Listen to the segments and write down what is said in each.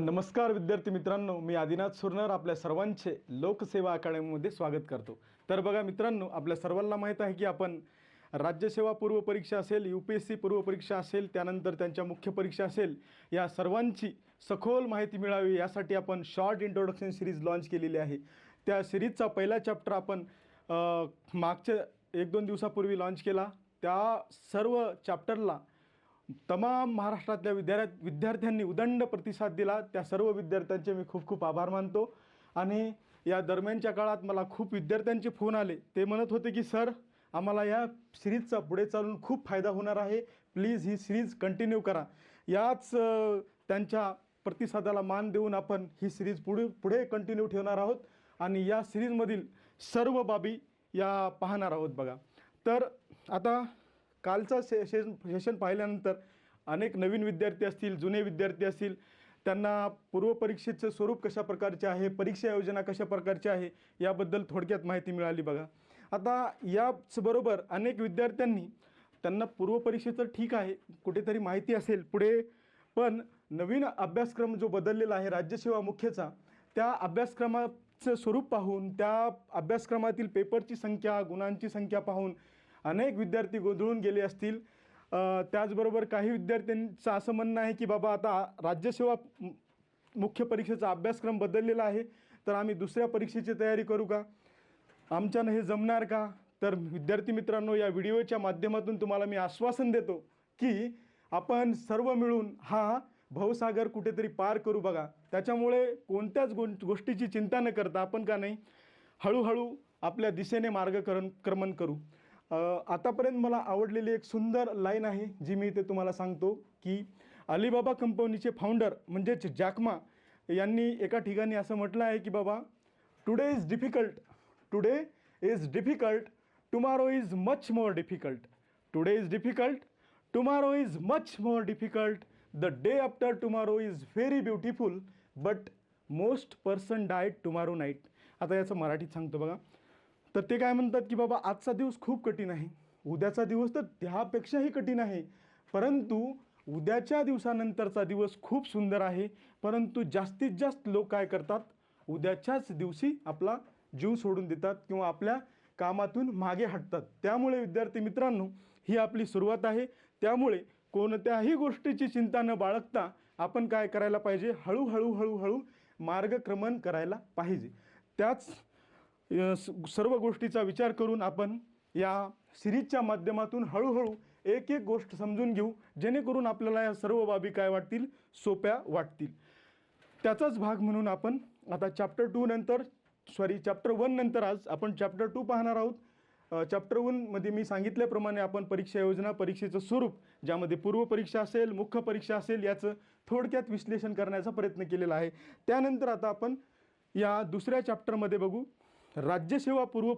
नमस्कार विद्यार्थी मित्रांनो, मी आदिनाथ सुरनर आपल्या सर्वांचे लोकसेवा अकादमीमध्ये स्वागत करतो। तर बघा मित्रांनो, आपल्या सर्वांना माहीत आहे की आपण राज्यसेवा पूर्व परीक्षा असेल, UPSC पूर्व परीक्षा असेल, त्यानंतर त्यांच्या मुख्य परीक्षा असेल, या सर्वांची सखोल माहिती मिळावी यासाठी आपण शॉर्ट इंट्रोडक्शन सिरीज लॉन्च केलेली आहे। त्या सिरीजचा पहिला चॅप्टर आपण मागच्या 1-2 दिवसापूर्वी लॉन्च केला। त्या सर्व चॅप्टरला तमाम महाराष्ट्रातल्या विद्यार्थ्यांनी उदंड प्रतिसाद दिला। त्या सर्व विद्यार्थ्यांचे मी खूप खूप आभार मानतो। आणि या दरम्यानच्या काळात मला खूप विद्यार्थ्यांचे फोन आले, ते म्हणत होते की सर, आम्हाला या सिरीजचा पुढे चालून खूप फायदा होणार आहे, प्लीज ही सिरीज कंटिन्यू करा। याच त्यांच्या प्रतिसादाला मान देऊन आपण ही सिरीज पुढे कंटिन्यू ठेवणार आहोत आणि या सिरीजमधील सर्व बाबी या पाहणार आहोत। बघा, तर आता कालचा सेशन पाहिल्यानंतर अनेक नवीन विद्यार्थी असतील, जुने विद्यार्थी असतील, त्यांना पूर्वपरीक्षेचं स्वरूप कशा प्रकारचे आहे, परीक्षा योजना कशा प्रकारची आहे याबद्दल थोडक्यात माहिती मिळाली। बघा, आता याचबरोबर अनेक विद्यार्थ्यांनी त्यांना पूर्वपरीक्षेचं ठीक आहे, कुठेतरी माहिती असेल पुढे, पण नवीन अभ्यासक्रम जो बदललेला आहे राज्यसेवा मुख्यचा, त्या अभ्यासक्रमाचं स्वरूप पाहून, त्या अभ्यासक्रमातील पेपरची संख्या, गुणांची संख्या पाहून अनेक विद्यार्थी गोंधळून गेले असतील। त्याचबरोबर काही विद्यार्थ्यांचं असं म्हणणं आहे की बाबा, आता राज्यसेवा मुख्य परीक्षेचा अभ्यासक्रम बदललेला आहे, तर आम्ही दुसऱ्या परीक्षेची तयारी करू का, आमच्यानं हे जमणार का? तर विद्यार्थी मित्रांनो, या व्हिडिओच्या माध्यमातून तुम्हाला मी आश्वासन देतो की आपण सर्व मिळून हा भवसागर कुठेतरी पार करू। बघा, त्याच्यामुळे कोणत्याच गोष्टीची चिंता न करता आपण का नाही हळूहळू आपल्या दिशेने मार्गक्रमण करू। आतापर्यंत मला आवडलेली एक सुंदर लाईन आहे, जी मी ते तुम्हाला सांगतो की अलीबाबा कंपनीचे फाउंडर म्हणजेच जॅक मा यांनी एका ठिकाणी असं म्हटलं आहे की बाबा, today is difficult, tomorrow is much more difficult, today is difficult, tomorrow is much more difficult, the day after tomorrow is very beautiful, but most person died tomorrow night. आता याचं मराठीत सांगतो बघा, तर ते काय म्हणतात की बाबा, आजचा दिवस खूप कठीण आहे, उद्याचा दिवस तर त्यापेक्षाही कठीण आहे, परंतु उद्याच्या दिवसानंतरचा दिवस खूप सुंदर आहे। परंतु जास्तीत जास्त लोक काय करतात, उद्याच्याच दिवशी आपला जीव सोडून देतात किंवा आपल्या कामातून मागे हटतात। त्यामुळे विद्यार्थी मित्रांनो, ही आपली सुरुवात आहे, त्यामुळे कोणत्याही गोष्टीची चिंता न बाळगता आपण काय करायला पाहिजे, हळूहळू मार्गक्रमण करायला पाहिजे। त्याच सर्व गोष्टीचा विचार करून आपण या सिरीजच्या माध्यमातून हळूहळू एक एक गोष्ट समजून घेऊ, जेणेकरून आपल्याला या सर्व बाबी काय वाटतील, सोप्या वाटतील। त्याचाच भाग म्हणून आपण आता चॅप्टर 1 नंतर आज आपण चॅप्टर 2 पाहणार आहोत। चॅप्टर 1 मध्ये मी सांगितल्याप्रमाणे आपण परीक्षा योजना, परीक्षेचं स्वरूप, ज्यामध्ये पूर्व परीक्षा असेल, मुख्य परीक्षा असेल, याचं थोडक्यात विश्लेषण करण्याचा प्रयत्न केलेला आहे। त्यानंतर आता आपण या दुसऱ्या चॅप्टरमध्ये बघू राज्यसेवा पूर्व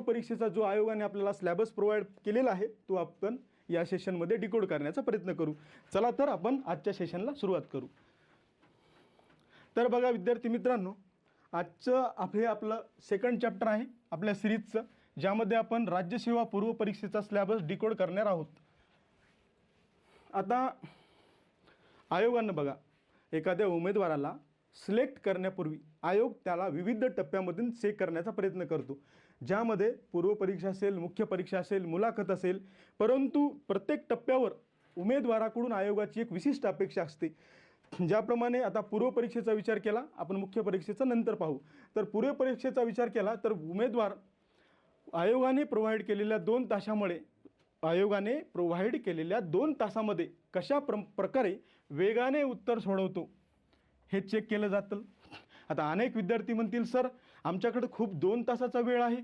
परीक्षेचा जो आयोगाने आपल्याला सिलेबस प्रोव्हाइड केलेला आहे, तो आपण या सेशनमध्ये डिकोड करण्याचा प्रयत्न करू। चला तर आपण आजच्या सेशनला सुरुवात करू। तर बघा विद्यार्थी मित्रांनो, आजचं आपलं सेकंड चॅप्टर आहे आपल्या सिरीजचं, ज्यामध्ये आपण राज्यसेवा पूर्व परीक्षेचा सिलेबस डिकोड करणार आहोत। आता आयोगानं बघा, एखाद्या उमेदवाराला सिलेक्ट करण्यापूर्वी आयोग त्याला विविध टप्प्यामधून चेक करण्याचा प्रयत्न करतो, ज्यामध्ये पूर्व परीक्षा असेल, मुख्य परीक्षा असेल, मुलाखत असेल, परंतु प्रत्येक टप्प्यावर उमेदवाराकडून आयोगाची एक विशिष्ट अपेक्षा असते। ज्याप्रमाणे आता पूर्व परीक्षेचा विचार केला, आपण मुख्य परीक्षेचा नंतर पाहू। तर पूर्व परीक्षेचा विचार केला तर उमेदवार आयोगाने प्रोव्हाइड केलेल्या 2 तासामध्ये कशा प्रकारे वेगाने उत्तर सोडवतो हे चेक केलं जातं। आता अनेक विद्यार्थी म्हणतील, सर आमच्याकडे खूप 2 तासाचा वेळ आहे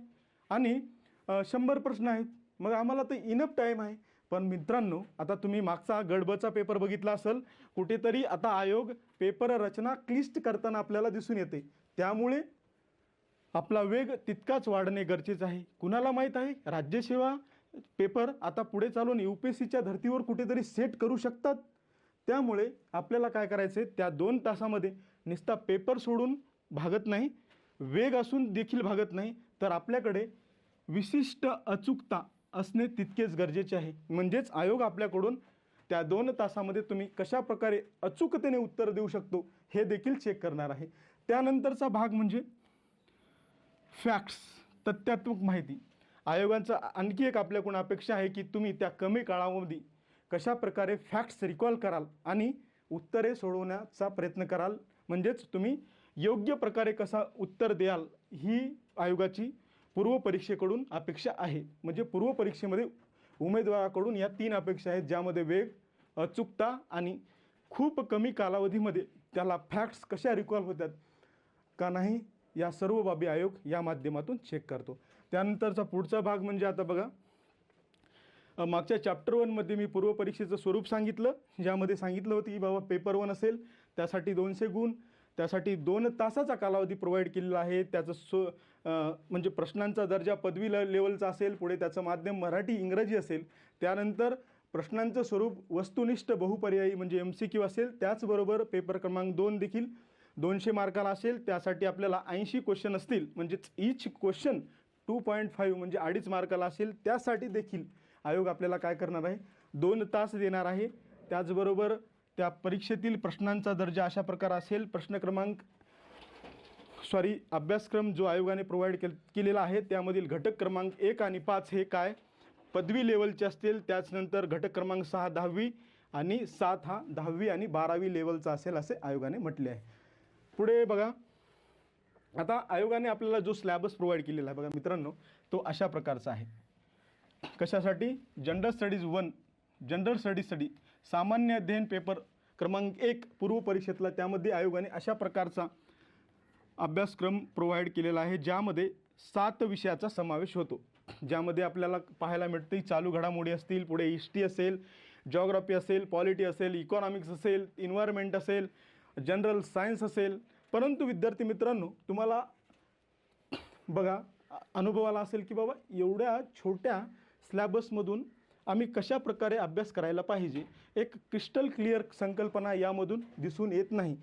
आणि 100 प्रश्न आहेत, मग आम्हाला तर इनफ टाईम आहे। पण मित्रांनो, आता तुम्ही मागचा गडबचा पेपर बघितला असेल, कुठेतरी आता आयोग पेपर रचना क्लिष्ट करताना आपल्याला दिसून येते, त्यामुळे आपला वेग तितकाच वाढणे गरजेचं आहे। कुणाला माहीत आहे, राज्यसेवा पेपर आता पुढे चालून UPSCच्या धर्तीवर कुठेतरी सेट करू शकतात, त्यामुळे आपल्याला काय करायचं आहे, त्या 2 तासामध्ये नुसता पेपर सोडून भागत नाही, वेग असून देखील भागत नाही, तर आपल्याकडे विशिष्ट अचूकता असणे तितकेच गरजेचे आहे। म्हणजेच आयोग आपल्याकडून त्या 2 तासामध्ये तुम्ही कशा प्रकारे अचूकतेने उत्तर देऊ शकतो हे देखील चेक करणार आहे. त्यानंतरचा भाग म्हणजे फॅक्ट्स, तथ्यात्मक माहिती. आयोगाचा आणखी एक आपल्याकडून अपेक्षा आहे की तुम्ही त्या कमी काळामध्ये कशा प्रकारे फॅक्ट्स रिकॉल कराल आणि उत्तरे सोडवण्याचा प्रयत्न कराल, म्हणजेच तुम्ही योग्य प्रकारे कसा उत्तर द्याल ही आयोगाची पूर्वपरीक्षेकडून अपेक्षा आहे. म्हणजे पूर्वपरीक्षेमध्ये उमेदवाराकडून या 3 अपेक्षा आहेत, ज्यामध्ये वेग, अचूकता आणि खूप कमी कालावधीमध्ये त्याला फॅक्ट्स कशा रिकॉल होतात का नाही या सर्व बाबी आयोग या माध्यमातून चेक करतो. त्यानंतरचा पुढचा भाग म्हणजे आता बघा, मागच्या चॅप्टर 1 मध्ये मी पूर्वपरीक्षेचं स्वरूप सांगितलं, ज्यामध्ये सांगितलं होतं की बाबा पेपर 1 असेल त्यासाठी 200 गुण, त्यासाठी 2 तासाचा कालावधी प्रोव्हाइड केलेला आहे. त्याचं म्हणजे प्रश्नांचा दर्जा पदवी लेवलचा असेल, पुढे त्याचं माध्यम मराठी इंग्रजी असेल, त्यानंतर प्रश्नांचं स्वरूप वस्तुनिष्ठ बहुपर्यायी म्हणजे MCQ असेल, त्याचबरोबर पेपर क्रमांक 2 देखील 200 मार्काला असेल. त्यासाठी आपल्याला 80 क्वेश्चन असतील, म्हणजेच ईच क्वेश्चन 2.5 म्हणजे 2.5 मार्काला असेल. त्यासाठी देखील आयोग आपल्याला काय करणार आहे, 2 तास देणार आहे. त्याचबरोबर त्या परीक्षेतील प्रश्नांचा दर्जा अशा प्रकार असेल, अभ्यासक्रम जो आयोगाने प्रोव्हाइड केलेला आहे त्यामधील घटक क्रमांक 1 आणि 5 हे काय पदवी लेवलचे असतील. त्याचनंतर घटक क्रमांक 6 10वी आणि 7 हा 10वी आणि 12वी लेवलचा असेल असे आयोगाने म्हटले आहे. पुढे बघा, आता आयोगाने आपल्याला जो स्लॅबस प्रोव्हाइड केलेला आहे बघा मित्रांनो, तो अशा प्रकारचा आहे. कशासाठी? जनरल स्टडीज 1 जनरल स्टडी सामान्य अध्ययन पेपर क्रमांक 1 पूर्वपरीक्षेतला, त्यामध्ये आयोगाने अशा प्रकारचा अभ्यासक्रम प्रोव्हाइड केलेला आहे, ज्यामध्ये 7 विषयाचा समावेश होतो. ज्यामध्ये आपल्याला पाहायला मिळते चालू घडामोडी असतील, पुढे हिस्ट्री असेल, जॉग्राफी असेल, पॉलिटी असेल, इकॉनॉमिक्स असेल, इन्व्हायरमेंट असेल, जनरल सायन्स असेल. परंतु विद्यार्थी मित्रांनो, तुम्हाला बघा अनुभवाला असेल की बाबा एवढ्या छोट्या स्लॅबसमधून आम्ही कशा प्रकारे अभ्यास करायला पाहिजे, एक क्रिस्टल क्लिअर संकल्पना यामधून दिसून येत नाही.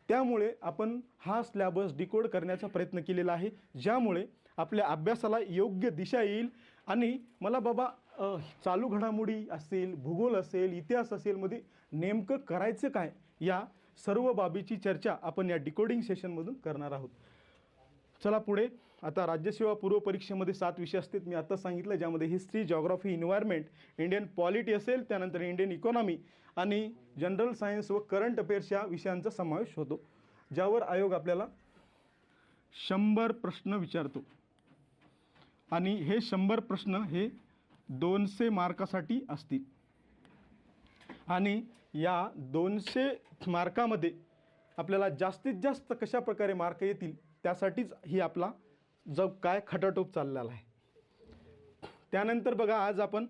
त्यामुळे आपण हा स्लॅबस डिकोड करण्याचा प्रयत्न केलेला आहे, ज्यामुळे आपल्या अभ्यासाला योग्य दिशा येईल. आणि मला बाबा चालू घडामोडी असेल, भूगोल असेल, इतिहास असेल मध्ये नेमकं करायचं काय या सर्व बाबीची चर्चा आपण या डिकोडिंग सेशनमधून करणार आहोत. चला पुढे, आता राज्यसेवा पूर्व परीक्षेमध्ये 7 विषय असतात, मी आता सांगितलं, ज्यामध्ये history, geography, environment, Indian polity असेल, त्यानंतर इंडियन इकॉनॉमी आणि जनरल सायन्स व करंट अफेअर्स या विषयांचा समावेश होतो. ज्यावर आयोग आपल्याला 100 प्रश्न विचारतो आणि हे 100 प्रश्न हे 200 मार्कासाठी असतील. आणि या 200 मार्कामध्ये आपल्याला जास्तीत जास्त कशा प्रकारे मार्क येतील त्यासाठीच ही आपला जो काय खटाटोप चाललेला आहे. त्यानंतर बघा, आज आपण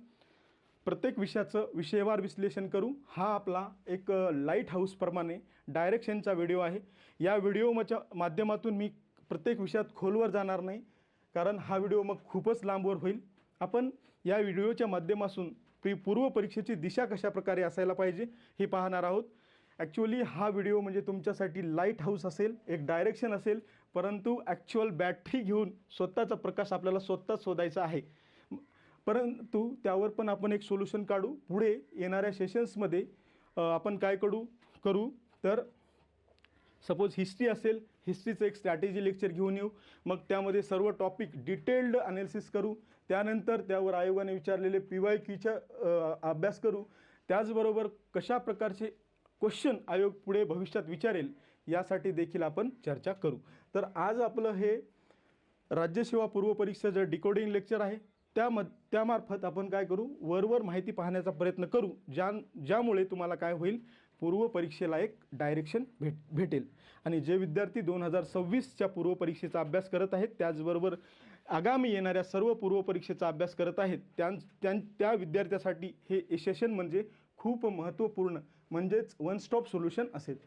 प्रत्येक विषयाचं विषयवार विश्लेषण करू. हा आपला एक लाईट हाऊसप्रमाणे डायरेक्शनचा व्हिडिओ आहे. या व्हिडिओच्या माध्यमातून मी प्रत्येक विषयात खोलवर जाणार नाही, कारण हा व्हिडिओ मग खूपच लांबवर होईल. आपण या व्हिडिओच्या माध्यमातून पूर्व परीक्षेची दिशा कशा प्रकारे असायला पाहिजे हे पाहणार आहोत. ॲक्च्युअली हा व्हिडिओ म्हणजे तुमच्यासाठी लाईट हाऊस असेल, एक डायरेक्शन असेल, परंतु ॲक्च्युअल बॅटरी घेऊन स्वतःचा प्रकाश आपल्याला स्वतःच शोधायचा आहे. परंतु त्यावर पण आपण एक सोल्युशन काढू. पुढे येणाऱ्या सेशन्समध्ये आपण काय करू तर सपोज हिस्ट्री असेल, हिस्ट्रीचं एक स्ट्रॅटेजी लेक्चर घेऊन येऊ, मग त्यामध्ये सर्व टॉपिक डिटेल्ड ॲनालिसिस करू. त्यानंतर त्यावर आयोगाने विचारलेले PYQचा अभ्यास करू. त्याचबरोबर कशा प्रकारचे क्वेश्चन आयोग पुढे भविष्यात विचारेल यासाठी देखील आपण चर्चा करू. तर आज आपलं हे राज्यसेवा पूर्व परीक्षेचं डिकोडिंग लेक्चर आहे. त्यामार्फत आपण काय करू, वरवर माहिती पाहण्याचा प्रयत्न करू, ज्यामुळे तुम्हाला काय होईल, पूर्व परीक्षेला एक डायरेक्शन भेटेल. आणि जे विद्यार्थी 2026च्या पूर्व परीक्षेचा अभ्यास करत आहेत, त्याचबरोबर आगामी येणाऱ्या सर्व पूर्व परीक्षेचा अभ्यास करत आहेत, त्या विद्यार्थ्यासाठी हे सेशन म्हणजे खूप महत्त्वपूर्ण, म्हणजेच वन स्टॉप सोल्युशन असेल.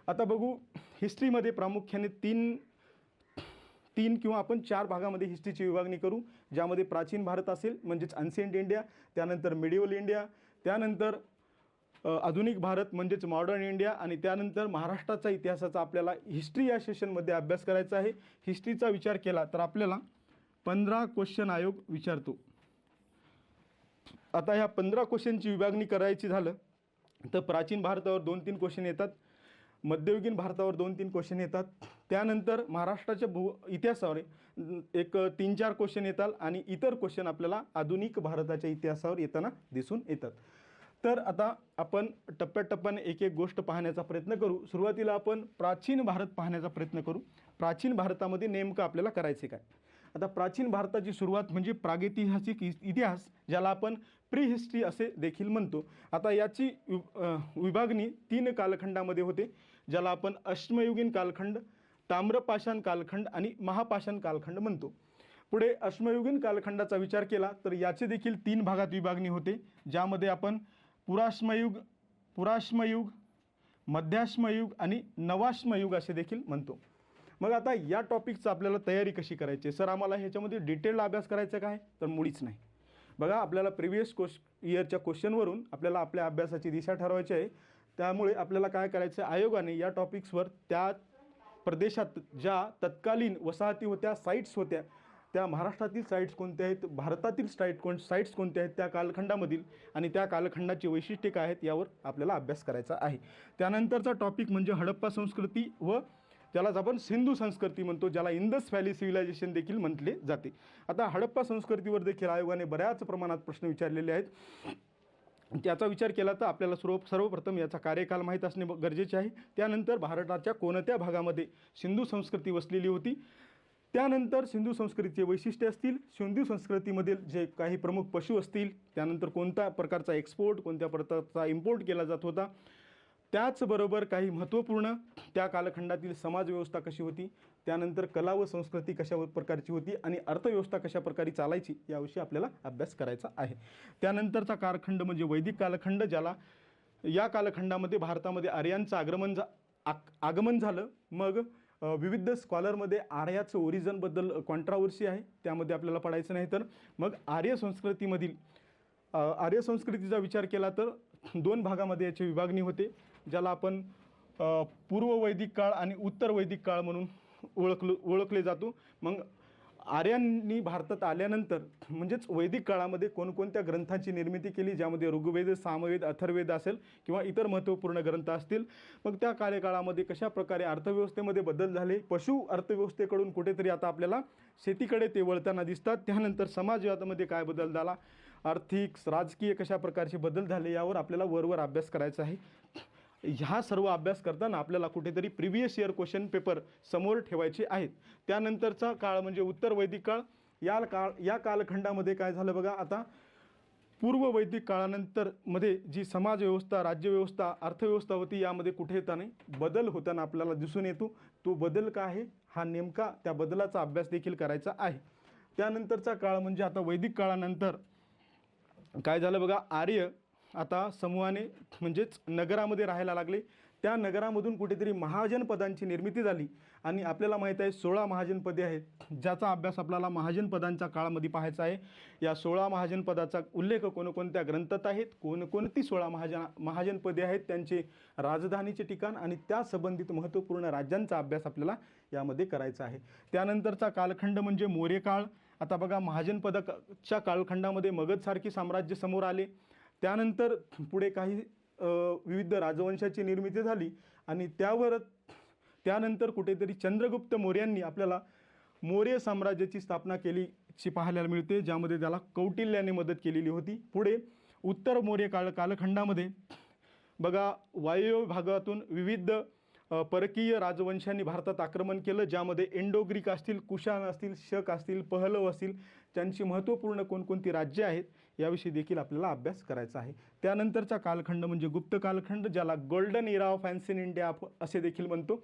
आता बघू, हिस्ट्रीमध्ये प्रामुख्याने तीन किंवा आपण 4 भागामध्ये हिस्ट्रीची विभागणी करू, ज्यामध्ये प्राचीन भारत असेल म्हणजेच अनसेंट इंडिया, त्यानंतर मिडिवल इंडिया, त्यानंतर आधुनिक भारत म्हणजेच मॉडर्न इंडिया, आणि त्यानंतर महाराष्ट्राचा इतिहासाचा आपल्याला हिस्ट्री या सेशनमध्ये अभ्यास करायचा आहे. हिस्ट्रीचा विचार केला तर आपल्याला 15 क्वेश्चन आयोग विचारतो. आता ह्या 15 क्वेश्चनची विभागणी करायची झालं तर प्राचीन भारतावर 2-3 क्वेश्चन येतात, मध्ययुगीन भारतावर 2-3 क्वेश्चन येतात, त्यानंतर महाराष्ट्राच्या इतिहासावर एक 3-4 क्वेश्चन येतात आणि इतर क्वेश्चन आपल्याला आधुनिक भारताच्या इतिहासावर येताना दिसून येतात. तर आता आपण टप्प्याटप्प्याने एक एक गोष्ट पाहण्याचा प्रयत्न करू. सुरुवातीला आपण प्राचीन भारत पाहण्याचा प्रयत्न करू. प्राचीन भारतामध्ये नेमकं आपल्याला करायचे काय. आता प्राचीन भारताची सुरुवात म्हणजे प्रागैतिहासिक इतिहास, ज्याला आपण प्री हिस्ट्री असे देखील म्हणतो. आता याची विभागणी 3 कालखंडामध्ये होते, ज्याला आपण अश्मयुगीन कालखंड, ताम्रपाषाण कालखंड आणि महापाषाण कालखंड म्हणतो. पुढे अश्मयुगीन कालखंडाचा विचार केला तर याचे देखील 3 भागात विभागणी होते, ज्यामध्ये आपण पुराश्मयुग, मध्याश्मयुग आणि नवाश्मयुग असे देखील म्हणतो. मग आता या टॉपिकचं आपल्याला तयारी कशी करायची. सर आम्हाला ह्याच्यामध्ये डिटेल अभ्यास करायचा काय, तर मुळीच नाही. बघा, आपल्याला प्रिव्हियस इयरच्या क्वेश्चनवरून आपल्याला आपल्या अभ्यासाची दिशा ठरवायची आहे. त्यामुळे आपल्याला काय करायचं, आयोगाने या टॉपिक्सवर त्या प्रदेशात ज्या तत्कालीन वसाहती होत्या, साईट्स होत्या, त्या महाराष्ट्रातील साईट्स कोणत्या आहेत, भारतातील साईट्स कोणत्या आहेत त्या कालखंडामधील, आणि त्या कालखंडाची वैशिष्ट्ये काय आहेत यावर आपल्याला अभ्यास करायचा आहे. त्यानंतरचा टॉपिक म्हणजे हडप्पा संस्कृती व ज्यालाच आपण सिंधू संस्कृती म्हणतो, ज्याला इंदस व्हॅली सिव्हिलायझेशन देखील म्हटले जाते. आता हडप्पा संस्कृतीवर देखील आयोगाने बऱ्याच प्रमाणात प्रश्न विचारलेले आहेत. त्याचा विचार केला तर आपल्याला सर्वप्रथम याचा कार्यकाल माहीत असणे गरजेचे आहे. त्यानंतर भारताच्या कोणत्या भागामध्ये सिंधू संस्कृती वसलेली होती, त्यानंतर सिंधू संस्कृतीचे वैशिष्ट्ये असतील, सिंधू संस्कृतीमधील जे काही प्रमुख पशु असतील, त्यानंतर कोणत्या प्रकारचा एक्सपोर्ट, कोणत्या प्रकारचा इम्पोर्ट केला जात होता, त्याचबरोबर काही महत्त्वपूर्ण त्या कालखंडातील समाजव्यवस्था कशी होती, त्यानंतर कला व संस्कृती कशा प्रकारची होती आणि अर्थव्यवस्था कशा प्रकारे चालायची याविषयी आपल्याला अभ्यास करायचा आहे. त्यानंतरचा कालखंड म्हणजे वैदिक कालखंड, ज्याला या कालखंडामध्ये भारतामध्ये आर्यांचं आगमन झालं. मग विविध स्कॉलरमध्ये आर्याचं ओरिजिनबद्दल कॉन्ट्रावर्सी आहे, त्यामध्ये आपल्याला पडायचं नाही. तर मग आर्य संस्कृतीचा विचार केला तर 2 भागामध्ये याची विभागणी होते, ज्याला आपण पूर्व वैदिक काळ आणि उत्तर वैदिक काळ म्हणून ओळखले जातो. मग आर्यांनी भारतात आल्यानंतर म्हणजेच वैदिक काळामध्ये कोणकोणत्या ग्रंथांची निर्मिती केली, ज्यामध्ये ऋग्वेद, सामवेद, अथर्ववेद असेल किंवा इतर महत्त्वपूर्ण ग्रंथ असतील. मग त्या कार्यकाळामध्ये कशा प्रकारे अर्थव्यवस्थेमध्ये बदल झाले, पशु अर्थव्यवस्थेकडून कुठेतरी आता आपल्याला शेतीकडे ते वळताना दिसतात. त्यानंतर समाजवादामध्ये काय बदल झाला, आर्थिक राजकीय कशा प्रकारचे बदल झाले यावर आपल्याला वरवर अभ्यास करायचा आहे. ह्या सर्व अभ्यास करताना आपल्याला कुठेतरी प्रिव्हियस इयर क्वेश्चन पेपर समोर ठेवायचे आहेत. त्यानंतरचा काळ म्हणजे उत्तर वैदिक काळ. या कालखंडामध्ये काय झालं बघा, आता पूर्व वैदिक काळानंतर मध्ये जी समाजव्यवस्था, राज्यव्यवस्था, अर्थव्यवस्था होती, यामध्ये कुठेतरी बदल होताना आपल्याला दिसून येतो. तो बदल काय आहे, हा नेमका त्या बदलाचा अभ्यास देखील करायचा आहे. त्यानंतरचा काळ म्हणजे आता वैदिक काळानंतर काय झालं बघा, आर्य आता समूहाने म्हणजेच नगरामध्ये राहायला लागले. त्या नगरामधून कुठेतरी महाजनपदांची निर्मिती झाली आणि आपल्याला माहीत आहे 16 महाजनपदे आहेत, ज्याचा अभ्यास आपल्याला महाजनपदांच्या काळामध्ये पाहायचा आहे. या 16 महाजनपदाचा उल्लेख कोणकोणत्या ग्रंथात आहेत, कोणकोणती 16 महाजनपदे आहेत, त्यांचे राजधानीचे ठिकाण आणि त्या संबंधित महत्त्वपूर्ण राज्यांचा अभ्यास आपल्याला यामध्ये करायचा आहे. त्यानंतरचा कालखंड म्हणजे मौर्य काळ. आता बघा, महाजनपदाच्या कालखंडामध्ये मगधसारखी साम्राज्य समोर आले. त्यानंतर पुढे काही विविध राजवंशाची निर्मिती झाली आणि त्यानंतर कुठेतरी चंद्रगुप्त मौर्यांनी आपल्याला मौर्य साम्राज्याची स्थापना केलीची पाहायला मिळते, ज्यामध्ये त्याला कौटिल्याने मदत केलेली होती. पुढे उत्तर मौर्य कालखंडामध्ये बघा, वायव्य भागातून विविध परकीय राजवंशांनी भारतात आक्रमण केलं, ज्यामध्ये इंडोग्रीक असतील, कुशाण असतील, शक असतील, पहलव असतील, त्यांची महत्त्वपूर्ण कोणकोणती राज्ये आहेत याविषयी देखील आपल्याला अभ्यास करायचा आहे. त्यानंतरचा कालखंड म्हणजे गुप्त कालखंड, ज्याला golden era of ancient India असे देखील म्हणतो.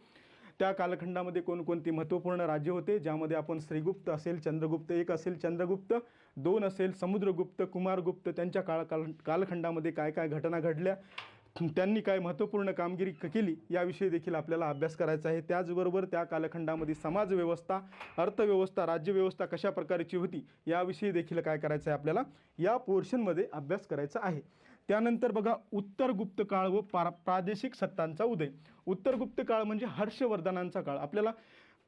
त्या कालखंडामध्ये कोणकोणती महत्त्वपूर्ण राज्य होते, ज्यामध्ये आपण श्रीगुप्त असेल, चंद्रगुप्त 1 असेल, चंद्रगुप्त 2 असेल, समुद्रगुप्त, कुमारगुप्त, त्यांच्या कालखंडामध्ये काय काय घटना घडल्या, त्यांनी काय महत्त्वपूर्ण कामगिरी केली याविषयी देखील आपल्याला अभ्यास करायचा आहे. त्याचबरोबर त्या कालखंडामध्ये समाजव्यवस्था, अर्थव्यवस्था, राज्यव्यवस्था कशा प्रकारची होती याविषयी देखील काय करायचं आहे, आपल्याला या पोर्शनमध्ये अभ्यास करायचा आहे. त्यानंतर बघा, उत्तर गुप्त काळ व प्रादेशिक सत्तांचा उदय. उत्तर गुप्त काळ म्हणजे हर्षवर्धनांचा काळ. आपल्याला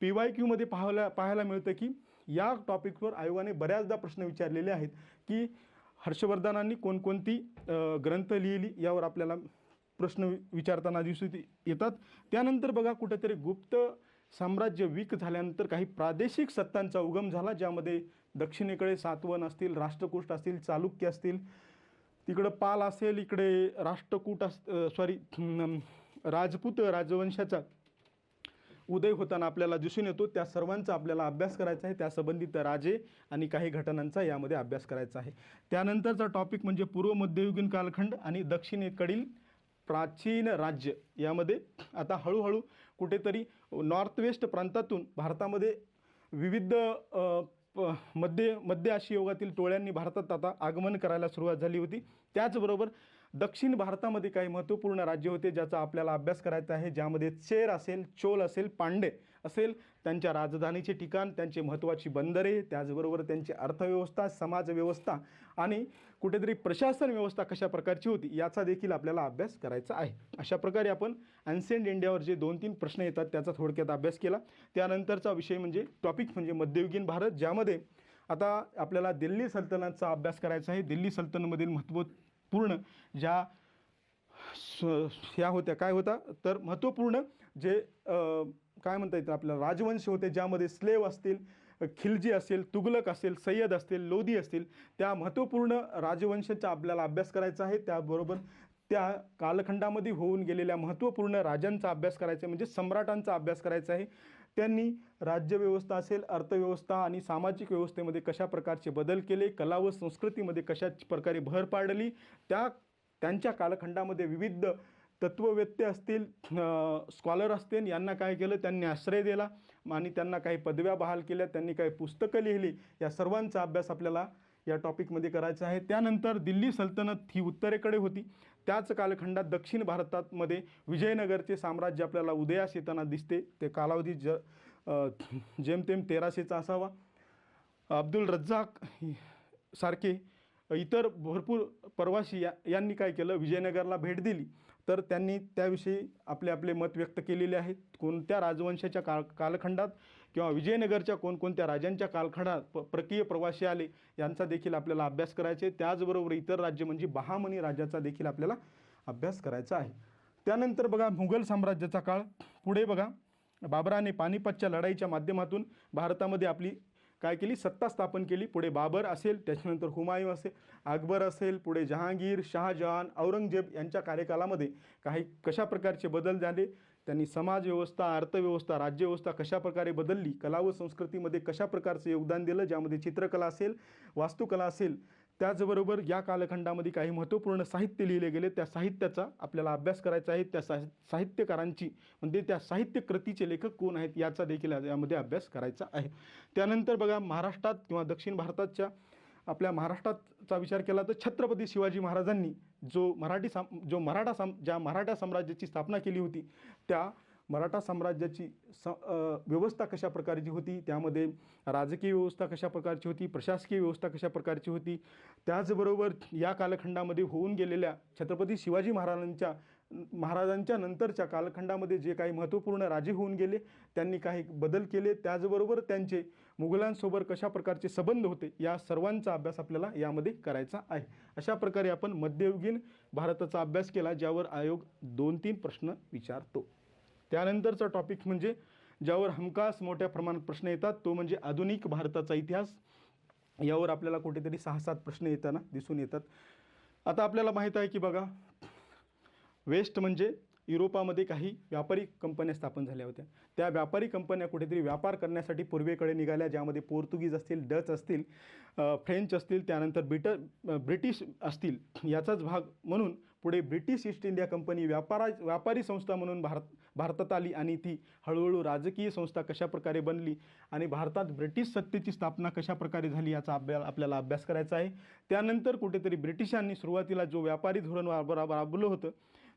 PYQ मध्ये पाहायला मिळतं की या टॉपिकवर आयोगाने बऱ्याचदा प्रश्न विचारलेले आहेत की हर्षवर्धनांनी कोणकोणती ग्रंथ लिहिली यावर आपल्याला प्रश्न विचारताना दिसून येतात. त्यानंतर बघा कुठेतरी गुप्त साम्राज्य वीक झाल्यानंतर काही प्रादेशिक सत्तांचा उगम झाला, ज्यामध्ये दक्षिणेकडे सातवहन असतील, राष्ट्रकूट असतील, चालुक्य असतील, तिकडं पाल असेल, इकडे राष्ट्रकूट राजपूत राजवंशाचा उदय होताना आपल्याला दिसून येतो. त्या सर्वांचा आपल्याला अभ्यास करायचा आहे. त्या संबंधित राजे आणि काही घटनांचा यामध्ये अभ्यास करायचा आहे. त्यानंतरचा टॉपिक म्हणजे पूर्व मध्ययुगीन कालखंड आणि दक्षिणेकडील प्राचीन राज्य. यामध्ये आता हळूहळू कुठेतरी नॉर्थ वेस्ट प्रांतातून भारतामध्ये विविध मध्य आशिया युगातील टोळ्यांनी भारतात आता आगमन करायला सुरुवात झाली होती. त्याचबरोबर दक्षिण भारतामध्ये काही महत्त्वपूर्ण राज्य होते ज्याचा आपल्याला अभ्यास करायचा आहे, ज्यामध्ये चेर असेल, चोल असेल, पांडे असेल, त्यांच्या राजधानीचे ठिकाण, त्यांचे महत्त्वाची बंदरे, त्याचबरोबर त्यांची अर्थव्यवस्था, समाजव्यवस्था आणि कुठेतरी प्रशासन व्यवस्था कशा प्रकारची होती याचा देखील आपल्याला अभ्यास करायचा आहे. अशा प्रकारे आपण ॲन्शियंट इंडियावर जे 2-3 प्रश्न येतात त्याचा थोडक्यात अभ्यास केला. त्यानंतरचा विषय म्हणजे टॉपिक म्हणजे मध्ययुगीन भारत, ज्यामध्ये आता आपल्याला दिल्ली सल्तनतचा अभ्यास करायचा आहे. दिल्ली सल्तनतमधील महत्त्वपूर्ण ज्या ह्या होत्या, काय होता तर महत्त्वपूर्ण जे काय म्हणता येतं आपल्याला राजवंश होते, ज्यामध्ये स्लेव असतील, खिलजी असेल, तुगलक असेल, सय्यद असतील, लोधी असतील, त्या महत्त्वपूर्ण राजवंशाचा आपल्याला अभ्यास करायचा आहे. त्याबरोबर त्या कालखंडामध्ये होऊन गेलेल्या महत्त्वपूर्ण राजांचा अभ्यास करायचा आहे, म्हणजे सम्राटांचा अभ्यास करायचा आहे. त्यांनी राज्यव्यवस्था असेल, अर्थव्यवस्था आणि सामाजिक व्यवस्थेमध्ये कशा प्रकारचे बदल केले, कला व संस्कृतीमध्ये कशा प्रकारे भर पाडली, त्यांच्या कालखंडामध्ये विविध तत्ववेत्ते असतील, स्कॉलर असतील, यांना काय केलं, त्यांनी आश्रय दिला आणि त्यांना काही पदव्या बहाल केल्या, त्यांनी काही पुस्तकं लिहिली. या सर्वांचा अभ्यास आपल्याला या टॉपिकमध्ये करायचा आहे. त्यानंतर दिल्ली सल्तनत ही उत्तरेकडे होती. त्याच कालखंडात दक्षिण भारतामध्ये विजयनगरचे साम्राज्य आपल्याला उदयास येताना दिसते. ते कालावधी जेमतेम 1300चा असावा. अब्दुल रज्जाक सारखे इतर भरपूर प्रवासी यांनी काय केलं, विजयनगरला भेट दिली. तर त्यांनी त्याविषयी आपले मत व्यक्त केलेले आहेत. कोणत्या राजवंशाच्या कालखंडात किंवा विजयनगरच्या कोणकोणत्या राजांच्या कालखंडात परकीय प्रवासी आले यांचा देखील आपल्याला अभ्यास करायचा आहे. त्याचबरोबर इतर राज्य म्हणजे बहामनी राज्याचा देखील आपल्याला अभ्यास करायचा आहे. त्यानंतर बघा मुघल साम्राज्याचा काळ. पुढे बघा बाबराने पानिपतच्या लढाईच्या माध्यमातून भारतामध्ये आपली काय केली, सत्ता स्थापन केली. पुढे बाबर असेल, त्याच्यानंतर हुमायूँ असेल, अकबर असेल, पुढे जहांगीर, शहाजहान, औरंगजेब यांच्या कार्यकालामध्ये काही कशा प्रकारचे बदल झाले, त्यांनी समाजव्यवस्था, अर्थव्यवस्था, राज्यव्यवस्था कशा प्रकारे बदलली, कला व संस्कृतीमध्ये कशा प्रकारचे योगदान दिलं, ज्यामध्ये चित्रकला असेल, वास्तुकला असेल. त्याचबरोबर या कालखंडामध्ये काही महत्त्वपूर्ण साहित्य लिहिले गेले, त्या साहित्याचा आपल्याला अभ्यास करायचा आहे. त्या साहित्यकारांची म्हणजे त्या साहित्य कृतीचे लेखक कोण आहेत याचा देखील यामध्ये अभ्यास करायचा आहे. त्यानंतर बघा महाराष्ट्रात किंवा दक्षिण भारताच्या आपल्या महाराष्ट्राचा विचार केला तर छत्रपती शिवाजी महाराजांनी ज्या मराठा साम्राज्याची स्थापना केली होती, त्या मराठा साम्राज्याची व्यवस्था कशा प्रकारची होती, त्यामध्ये राजकीय व्यवस्था कशा प्रकारची होती, प्रशासकीय व्यवस्था कशा प्रकारची होती. त्याचबरोबर या कालखंडामध्ये होऊन गेलेल्या छत्रपती शिवाजी महाराजांच्या नंतरच्या कालखंडामध्ये जे काही महत्त्वपूर्ण राजे होऊन गेले, त्यांनी काही बदल केले. त्याचबरोबर त्यांचे मुघलांसोबत कशा प्रकारचे संबंध होते, या सर्वांचा अभ्यास आपल्याला यामध्ये करायचा आहे. अशा प्रकारे आपण मध्ययुगीन भारताचा अभ्यास केला, ज्यावर आयोग 2-3 प्रश्न विचारतो. त्यानंतरचा टॉपिक म्हणजे ज्यावर हमखास मोठ्या प्रमाणात प्रश्न येतात तो म्हणजे आधुनिक भारताचा इतिहास. यावर आपल्याला कुठेतरी 6-7 प्रश्न येताना दिसून येतात. आता आपल्याला माहीत आहे की बघा वेस्ट म्हणजे युरोपामध्ये काही व्यापारी कंपन्या स्थापन झाल्या होत्या. त्या व्यापारी कंपन्या कुठेतरी व्यापार करण्यासाठी पूर्वेकडे निघाल्या, ज्यामध्ये पोर्तुगीज असतील, डच असतील, फ्रेंच असतील, त्यानंतर ब्रिटिश असतील. याचाच भाग म्हणून पुढे ब्रिटिश ईस्ट इंडिया कंपनी व्यापारी संस्था म्हणून भारतात आली आणि ती हळूहळू राजकीय संस्था कशा प्रकारे बनली आणि भारतात ब्रिटिश सत्तेची स्थापना कशा प्रकारे झाली याचा आपल्याला अभ्यास करायचा आहे. त्यानंतर कुठेतरी ब्रिटिशांनी सुरुवातीला जो व्यापारी धोरण राबवलं होतं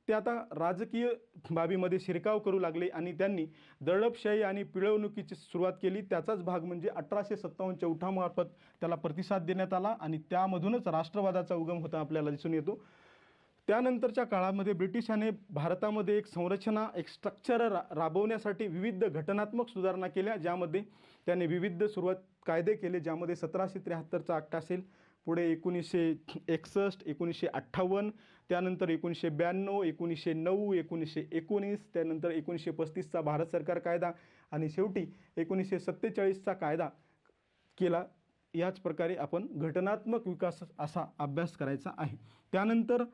ते आता राजकीय बाबीमध्ये शिरकाव करू लागले आणि त्यांनी दडपशाही आणि पिळवणुकीची सुरुवात केली. त्याचाच भाग म्हणजे 1857च्या उठावामार्फत त्याला प्रतिसाद देण्यात आला आणि त्यामधूनच राष्ट्रवादाचा उगम होता आपल्याला दिसून येतो. त्यानंतरच्या काळामध्ये ब्रिटिशांनी भारतामध्ये एक संरचना, एक स्ट्रक्चर राबवण्यासाठी विविध घटनात्मक सुधारणा केल्या, ज्यामध्ये त्यांनी विविध कायदे केले, ज्यामध्ये 1773चा ॲक्ट असेल, पुढे 1961, 1958, त्यानंतर 1992, 1909, 1919, त्यानंतर 1935चा भारत सरकार कायदा आणि शेवटी 1947चा कायदा केला. याच प्रकारे आपण घटनात्मक विकास असा अभ्यास करायचा आहे. त्यानंतर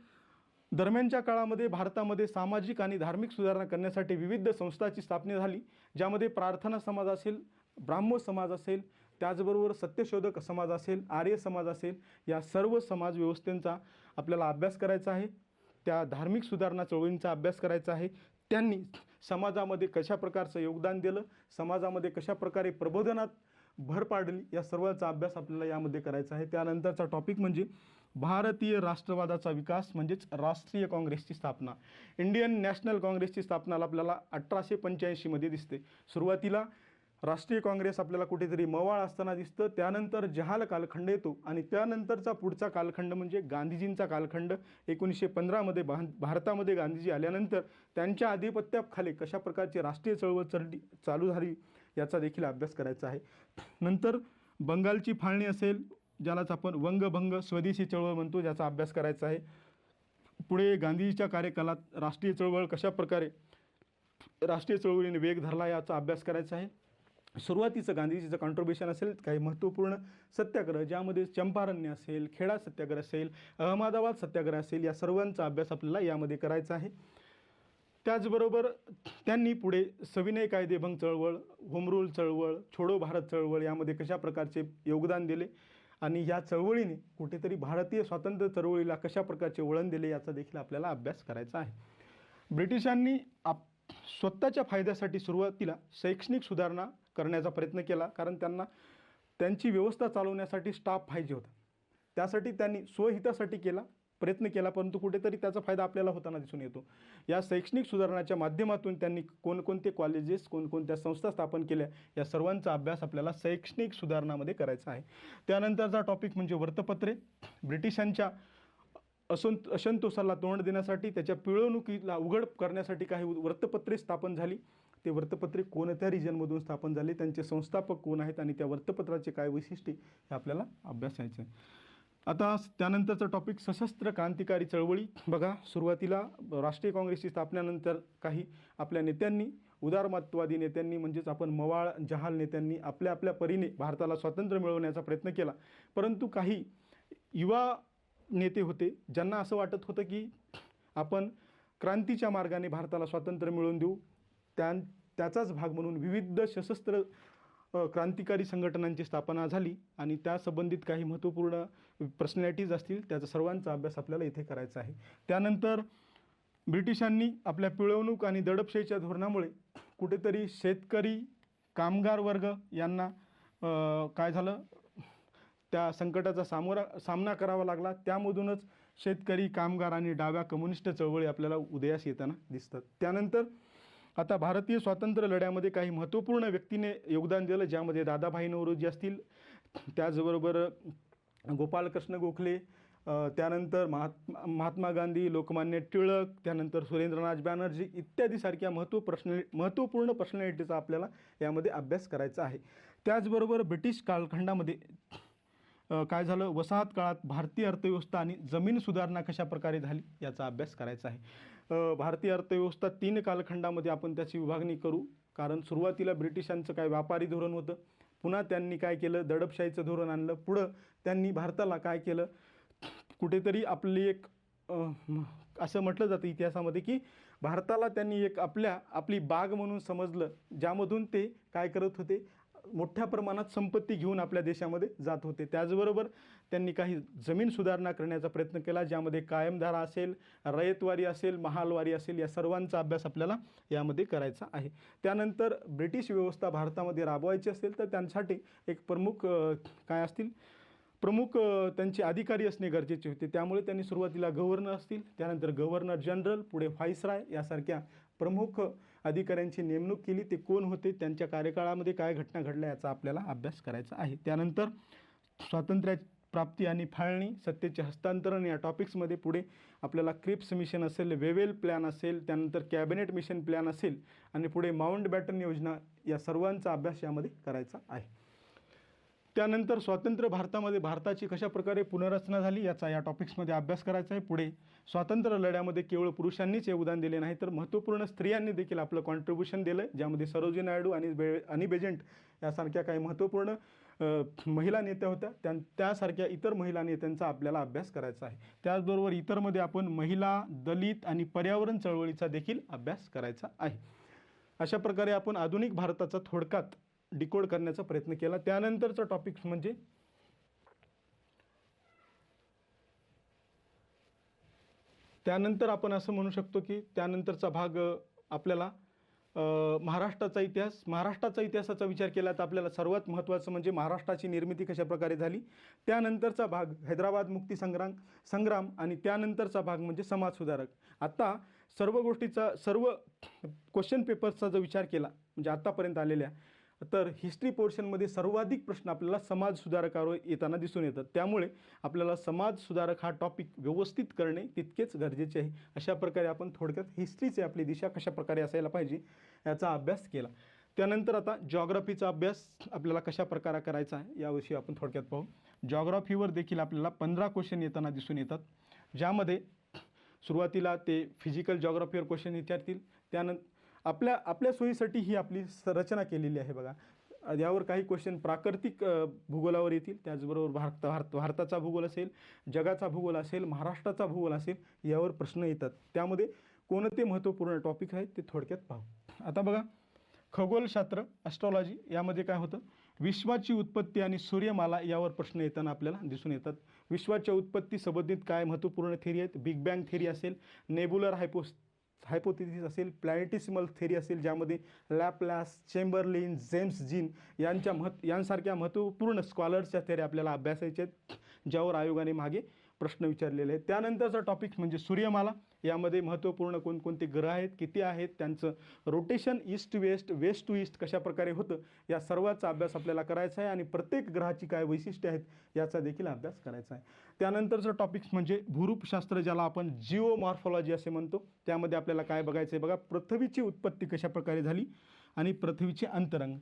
दरम्यानच्या काळामध्ये भारतामध्ये सामाजिक आणि धार्मिक सुधारणा करण्यासाठी विविध संस्थांची स्थापना झाली, ज्यामध्ये प्रार्थना समाज असेल, ब्राह्मो समाज असेल, त्याचबरोबर सत्यशोधक समाज असेल, आर्य समाज असेल, या सर्व समाज व्यवस्थेचा आपल्याला अभ्यास करायचा आहे. त्या धार्मिक सुधारणा चळवळींचा अभ्यास करायचा आहे. त्यांनी समाजामध्ये कशा प्रकारचं योगदान दिलं, समाजामध्ये कशा प्रकारे प्रबोधनात भर पाडली, या सर्वांचा अभ्यास आपल्याला यामध्ये करायचा आहे. त्यानंतरचा टॉपिक म्हणजे भारतीय राष्ट्रवादाचा विकास, म्हणजेच राष्ट्रीय काँग्रेसची स्थापना. इंडियन नॅशनल काँग्रेसची स्थापना आपल्याला 1885मध्ये दिसते. सुरुवातीला राष्ट्रीय काँग्रेस आपल्याला कुठेतरी मवाळ असताना दिसतं. त्यानंतर जहाल कालखंड येतो आणि त्यानंतरचा पुढचा कालखंड म्हणजे गांधीजींचा कालखंड. 1915मध्ये भारतामध्ये गांधीजी आल्यानंतर त्यांच्या आधिपत्याखाली कशा प्रकारची राष्ट्रीय चळवळ चालू झाली याचा देखील अभ्यास करायचा आहे. नंतर बंगालची फाळणी असेल, ज्यालाच आपण वंगभंग स्वदेशी चळवळ म्हणतो, ज्याचा अभ्यास करायचा आहे. पुढे गांधीजीच्या कार्यकालात राष्ट्रीय चळवळ कशा प्रकारे राष्ट्रीय चळवळीने वेग धरला याचा अभ्यास करायचा आहे. सुरुवातीचं गांधीजीचं कॉन्ट्रिब्युशन असेल, काही महत्त्वपूर्ण सत्याग्रह, ज्यामध्ये चंपारण्य असेल, खेडा सत्याग्रह असेल, अहमदाबाद सत्याग्रह असेल, या सर्वांचा अभ्यास आपल्याला यामध्ये करायचा आहे. त्याचबरोबर त्यांनी पुढे सविनय कायदेभंग चळवळ, होम रूल चळवळ, छोडो भारत चळवळ यामध्ये कशा प्रकारचे योगदान दिले आणि या चळवळीने कुठेतरी भारतीय स्वातंत्र्य चळवळीला कशा प्रकारचे वळण दिले याचा देखील आपल्याला अभ्यास करायचा आहे. ब्रिटिशांनी स्वतःच्या फायद्यासाठी सुरुवातीला शैक्षणिक सुधारणा करण्याचा प्रयत्न केला, कारण त्यांना त्यांची व्यवस्था चालवण्यासाठी स्टाफ पाहिजे होता. त्यासाठी त्यांनी स्वहितासाठी प्रयत्न केला, परंतु कुठेतरी त्याचा फायदा आपल्याला होताना दिसून येतो. या शैक्षणिक सुधारणाच्या माध्यमातून त्यांनी कोणकोणते कॉलेजेस, कोणकोणत्या संस्था स्थापन केल्या, या सर्वांचा अभ्यास आपल्याला शैक्षणिक सुधारणामध्ये करायचा आहे. त्यानंतरचा टॉपिक म्हणजे वृत्तपत्रे. ब्रिटिशांच्या असंतोषाला तोंड देण्यासाठी, त्याच्या पिळवणुकीला उघड करण्यासाठी काही वृत्तपत्रे स्थापन झाली. ते वृत्तपत्रे कोणत्या रिजनमधून स्थापन झाले, त्यांचे संस्थापक कोण आहेत आणि त्या वृत्तपत्राचे काय वैशिष्ट्ये हे आपल्याला अभ्यासायचं आहे. आता त्यानंतरचा टॉपिक सशस्त्र क्रांतिकारी चळवळी. बघा, सुरुवातीला राष्ट्रीय काँग्रेसची स्थापनेनंतर काही आपल्या नेत्यांनी, उदारमतवादी नेत्यांनी, म्हणजेच आपण मवाळ जहाल नेत्यांनी आपल्या आपल्या परीने भारताला स्वातंत्र्य मिळवण्याचा प्रयत्न केला. परंतु काही युवा नेते होते, ज्यांना असं वाटत होतं की आपण क्रांतीच्या मार्गाने भारताला स्वातंत्र्य मिळवून देऊ. त्याचाच भाग म्हणून विविध सशस्त्र क्रांतिकारी संघटनांची स्थापना झाली आणि त्या संबंधित काही महत्त्वपूर्ण पर्सनॅलिटीज असतील, त्याचा सर्वांचा अभ्यास आपल्याला इथे करायचा आहे. त्यानंतर ब्रिटिशांनी आपल्या पिळवणूक आणि दडपशाहीच्या धोरणामुळे कुठेतरी शेतकरी, कामगार वर्ग यांना काय झालं, त्या संकटाचा सामना करावा लागला. त्यामधूनच शेतकरी, कामगार आणि डाव्या कम्युनिस्ट चळवळी आपल्याला उदयास येताना दिसतात. त्यानंतर आता भारतीय स्वातंत्र्य लढ्यामध्ये काही महत्त्वपूर्ण व्यक्तीने योगदान दिलं, ज्यामध्ये दादाभाई नौरोजी असतील, त्याचबरोबर गोपालकृष्ण गोखले, त्यानंतर महात्मा गांधी, लोकमान्य टिळक, त्यानंतर सुरेंद्रनाथ बॅनर्जी इत्यादी सारख्या महत्त्वपूर्ण पर्सनॅलिटीचा आपल्याला यामध्ये अभ्यास करायचा आहे. त्याचबरोबर ब्रिटिश कालखंडामध्ये काय झालं, वसाहत काळात भारतीय अर्थव्यवस्था आणि जमीन सुधारणा कशा प्रकारे झाली याचा अभ्यास करायचा आहे. भारतीय अर्थव्यवस्था 3 कालखंडामध्ये आपण त्याची विभागणी करू, कारण सुरुवातीला ब्रिटिशांचं काय व्यापारी धोरण होतं, पुन्हा त्यांनी काय केलं, दडपशाहीचं धोरण आणलं, पुढं त्यांनी भारताला काय केलं, कुठेतरी आपली एक असं म्हटलं जातं इतिहासामध्ये की भारताला त्यांनी एक आपली बाग म्हणून समजलं, ज्यामधून ते काय करत होते, मोठ्या प्रमाणात संपत्ती घेऊन आपल्या देशामध्ये जात होते. त्याचबरोबर त्यांनी काही जमीन सुधारणा करण्याचा प्रयत्न केला, ज्यामध्ये कायमधारा असेल, रयतवारी असेल, महालवारी असेल, या सर्वांचा अभ्यास आपल्याला यामध्ये करायचा आहे. त्यानंतर ब्रिटिश व्यवस्था भारतामध्ये राबवायची असेल तर त्यांसाठी एक प्रमुख त्यांचे अधिकारी असणे गरजेचे होते. त्यामुळे त्यांनी सुरुवातीला गव्हर्नर असतील, त्यानंतर गव्हर्नर जनरल, पुढे व्हाईसराय यासारख्या प्रमुख अधिकाऱ्यांची नेमणूक केली. ते कोण होते, त्यांच्या कार्यकाळामध्ये काय घटना घडल्या याचा आपल्याला अभ्यास करायचा आहे. त्यानंतर स्वातंत्र्य प्राप्ती आणि फाळणी, सत्तेचे हस्तांतरण या टॉपिक्समध्ये पुढे आपल्याला क्रिप्स मिशन असेल, वेवेल प्लॅन असेल, त्यानंतर कॅबिनेट मिशन प्लॅन असेल आणि पुढे माउंटबॅटन योजना, या सर्वांचा अभ्यास यामध्ये करायचा आहे. त्यानंतर स्वातंत्र्य भारतामध्ये भारताची कशा प्रकारे पुनर्रचना झाली याचा या टॉपिक्समध्ये अभ्यास करायचा आहे. पुढे स्वातंत्र्य लढ्यामध्ये केवळ पुरुषांनीच योगदान दिले नाही तर महत्त्वपूर्ण स्त्रियांनी देखील आपलं कॉन्ट्रीब्युशन दिलं, ज्यामध्ये सरोजिनी नायडू आणि अनी बेझंट यासारख्या काही महत्त्वपूर्ण महिला नेत्या होत्या. त्यासारख्या इतर महिला नेत्यांचा आपल्याला अभ्यास करायचा आहे. त्याचबरोबर इतरमध्ये आपण महिला, दलित आणि पर्यावरण चळवळीचा देखील अभ्यास करायचा आहे. अशा प्रकारे आपण आधुनिक भारताचा थोडक्यात डिकोड करण्याचा प्रयत्न केला. त्यानंतरचा टॉपिक म्हणजे त्यानंतर आपण असं म्हणू शकतो की त्यानंतरचा भाग आपल्याला महाराष्ट्राचा इतिहासाचा विचार केला तर आपल्याला सर्वात महत्त्वाचं म्हणजे महाराष्ट्राची निर्मिती कशा प्रकारे झाली. त्यानंतरचा भाग हैदराबाद मुक्ती संग्राम आणि त्यानंतरचा भाग म्हणजे समाज सुधारक. आता सर्व क्वेश्चन पेपर्सचा जर विचार केला म्हणजे आत्तापर्यंत आलेल्या, तर हिस्ट्री पोर्शनमध्ये सर्वाधिक प्रश्न आपल्याला समाज सुधारकावर येताना दिसून येतात. त्यामुळे आपल्याला समाज सुधारक हा टॉपिक व्यवस्थित करणे तितकेच गरजेचे आहे. अशा प्रकारे आपण थोडक्यात हिस्ट्रीची आपली दिशा कशा प्रकारे असायला पाहिजे याचा अभ्यास केला. त्यानंतर आता जॉग्राफीचा अभ्यास आपल्याला कशा प्रकारे करायचा आहे याविषयी आपण थोडक्यात पाहू. जॉग्राफीवर देखील आपल्याला 15 क्वेश्चन येताना दिसून येतात, ज्यामध्ये सुरुवातीला ते फिजिकल जॉग्राफीवर क्वेश्चन विचारतील. त्यानंतर आपल्या सोयीसाठी ही आपली रचना केलेली आहे बघा. यावर काही क्वेश्चन प्राकृतिक भूगोलावर येतील, त्याचबरोबर भारताचा भूगोल असेल, जगाचा भूगोल असेल, महाराष्ट्राचा भूगोल असेल, यावर प्रश्न येतात. त्यामध्ये कोणते महत्त्वपूर्ण टॉपिक आहेत ते थोडक्यात पाहू. आता बघा, खगोलशास्त्र ॲस्ट्रॉलॉजी यामध्ये काय होतं, विश्वाची उत्पत्ती आणि सूर्यमाला यावर प्रश्न येताना आपल्याला दिसून येतात. विश्वाच्या उत्पत्ती संबंधित काय महत्त्वपूर्ण थेरी आहेत, बिग बँग थेरी असेल, नेबुलर हायपोथेसिस असेल, प्लॅनेटिसिमल थेरी असेल, ज्यामध्ये लॅपलास, चेंबरलिन, जेम्स जीन यांसारख्या महत्त्वपूर्ण स्कॉलर्सच्या थेरी आपल्याला अभ्यासायच्या आहेत, ज्यावर आयोगाने मागे प्रश्न विचारलेले आहेत. त्यानंतरचा टॉपिक म्हणजे सूर्यमाला. यामध्ये महत्त्वपूर्ण कोणकोणते ग्रह आहेत, किती आहेत, त्यांचं rotation east to west, west to east कशा प्रकारे होतं, या सर्वाचा अभ्यास आपल्याला करायचा आहे. आणि प्रत्येक ग्रहाची काय वैशिष्ट्ये आहेत याचा देखील अभ्यास करायचा आहे. त्यानंतरचं टॉपिक्स म्हणजे भूरूपशास्त्र, ज्याला आपण जिओमॉर्फॉलॉजी असे म्हणतो. त्यामध्ये आपल्याला काय बघायचं आहे बघा, पृथ्वीची उत्पत्ती कशा प्रकारे झाली आणि पृथ्वीचे अंतरंग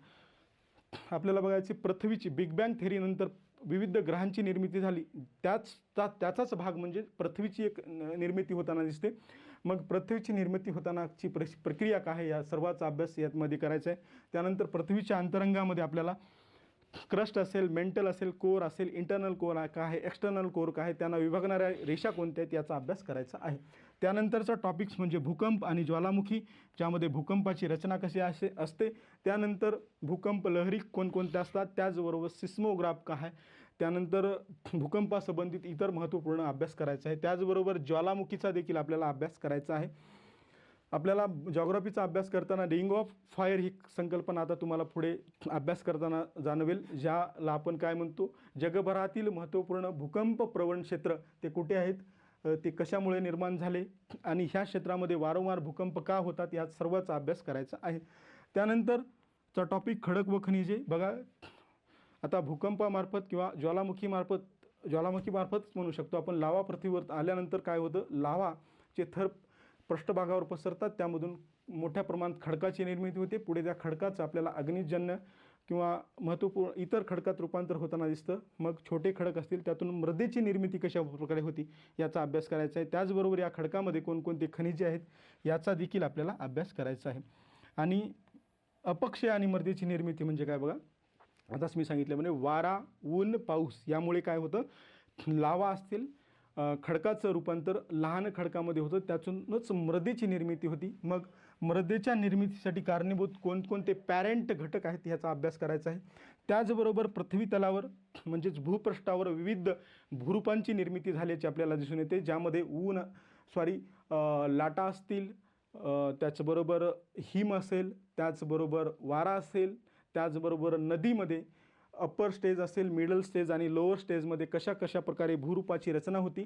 आपल्याला बघायचे. पृथ्वीची बिग बँग थेरीनंतर विविध ग्रहांची निर्मिती झाली, त्याचाच भाग म्हणजे पृथ्वीची एक निर्मिती होताना दिसते. मग पृथ्वीची निर्मिती होतानाची प्रक्रिया काय आहे या सर्वाचा अभ्यास यामध्ये करायचा आहे. त्यानंतर पृथ्वीच्या अंतरंगामध्ये आपल्याला क्रस्ट असेल, मेंटल असेल, कोर असेल, इंटरनल कोर काय आहे, एक्सटर्नल कोर काय आहे, त्यांना विभागणाऱ्या रेषा कोणत्या आहेत याचा अभ्यास करायचा आहे. त्यानंतरचा टॉपिक्स म्हणजे भूकंप आणि ज्वालामुखी, ज्यामध्ये भूकंपाची रचना कशी असते. त्यानंतर भूकंप लहरी कोणकोणत्या असतात, त्याचबरोबर सिस्मोग्राफ काय आहे. त्यानंतर भूकंपासंबंधित इतर महत्त्वपूर्ण अभ्यास करायचा आहे. त्याचबरोबर ज्वालामुखीचा देखील आपल्याला अभ्यास करायचा आहे. आपल्याला जॉग्राफीचा अभ्यास करताना रिंग ऑफ फायर ही संकल्पना आता तुम्हाला पुढे अभ्यास करताना जाणवेल, ज्याला आपण काय म्हणतो, जगभरातील महत्त्वपूर्ण भूकंप प्रवण क्षेत्र ते कुठे आहेत, ते कशामुळे निर्माण झाले आणि ह्या क्षेत्रामध्ये वारंवार भूकंप का होतात, या सर्वाचा अभ्यास करायचा आहे. त्यानंतरचा टॉपिक खडक व खनिजे. बघा, आता भूकंपामार्फत किंवा ज्वालामुखीमार्फत म्हणू शकतो आपण, लावा पृथ्वीवर आल्यानंतर काय होतं, लावाचे थर पृष्ठभागावर पसरतात, त्यामधून मोठ्या प्रमाणात खडकाची निर्मिती होते. पुढे त्या खडकाचं आपल्याला अग्निजन्य किंवा महत्त्वपूर्ण इतर खडकात रूपांतर होताना दिसतं. मग छोटे खडक असतील त्यातून मृदेची निर्मिती कशा प्रकारे होती याचा अभ्यास करायचा आहे. त्याचबरोबर या खडकामध्ये कोणकोणते खनिजे आहेत याचा देखील आपल्याला अभ्यास करायचा आहे. आणि अपक्षय आणि मृदेची निर्मिती म्हणजे काय बघा, आताच मी सांगितलं म्हणजे वारा, ऊन, पाऊस यामुळे काय होतं, लावा असतील, खडकाचं रूपांतर लहान खडकामध्ये होतं, त्यातूनच मृदेची निर्मिती होती. मग मृदेच्या निर्मितीसाठी कारणीभूत कोणकोणते पॅरेंट घटक आहेत याचा अभ्यास करायचा आहे. त्याचबरोबर पृथ्वी तलावर म्हणजेच भूपृष्ठावर विविध भूरूपांची निर्मिती झाल्याची आपल्याला दिसून येते, ज्यामध्ये लाटा असतील, त्याचबरोबर हिम असेल, त्याचबरोबर वारा असेल, त्याचबरोबर नदीमध्ये अप्पर स्टेज असेल, मिडल स्टेज आणि लोअर स्टेजमध्ये कशा प्रकारे भूरूपाची रचना होती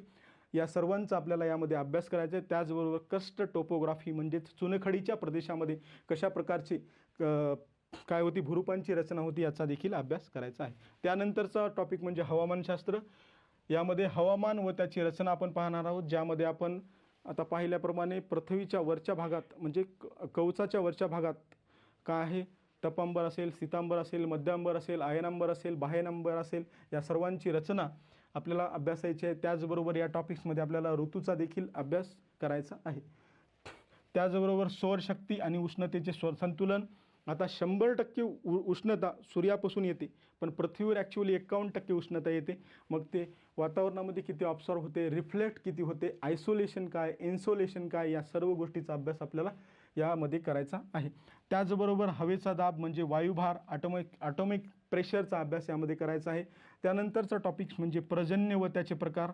या सर्वांचा आपल्याला यामध्ये अभ्यास करायचा आहे. त्याचबरोबर कस्ट टोपोग्राफी म्हणजेच चुनखडीच्या प्रदेशामध्ये कशा प्रकारची काय होती भूरूपांची रचना होती याचा देखील अभ्यास करायचा आहे. त्यानंतरचा टॉपिक म्हणजे हवामानशास्त्र. यामध्ये हवामान व त्याची रचना आपण पाहणार आहोत, ज्यामध्ये आपण आता पाहिल्याप्रमाणे पृथ्वीच्या वरच्या भागात म्हणजे कवचाच्या वरच्या भागात काय आहे, तपांबर असेल, सीतांबर असेल, मध्यांबर असेल, आयनांबर असेल, बाह्यनांबर असेल, या सर्वांची रचना आपल्याला अभ्यासायची आहे. त्याचबरोबर या टॉपिक्समध्ये आपल्याला ऋतूचा देखील अभ्यास करायचा आहे. त्याचबरोबर सौरशक्ती आणि उष्णतेचे संतुलन. आता 100% उष्णता सूर्यापासून येते, पण पृथ्वीवर ॲक्च्युअली 51% उष्णता येते. मग ते वातावरणामध्ये किती ऑब्सॉर्व होते, रिफ्लेक्ट किती होते, आयसोलेशन काय, इन्सोलेशन काय, या सर्व गोष्टीचा अभ्यास आपल्याला यामध्ये करायचा आहे. त्याचबरोबर हवेचा दाब म्हणजे वायुभार, ॲटॉमिक प्रेशरचा अभ्यास यामध्ये करायचा आहे. त्यानंतरचा टॉपिक्स म्हणजे पर्जन्य व त्याचे प्रकार,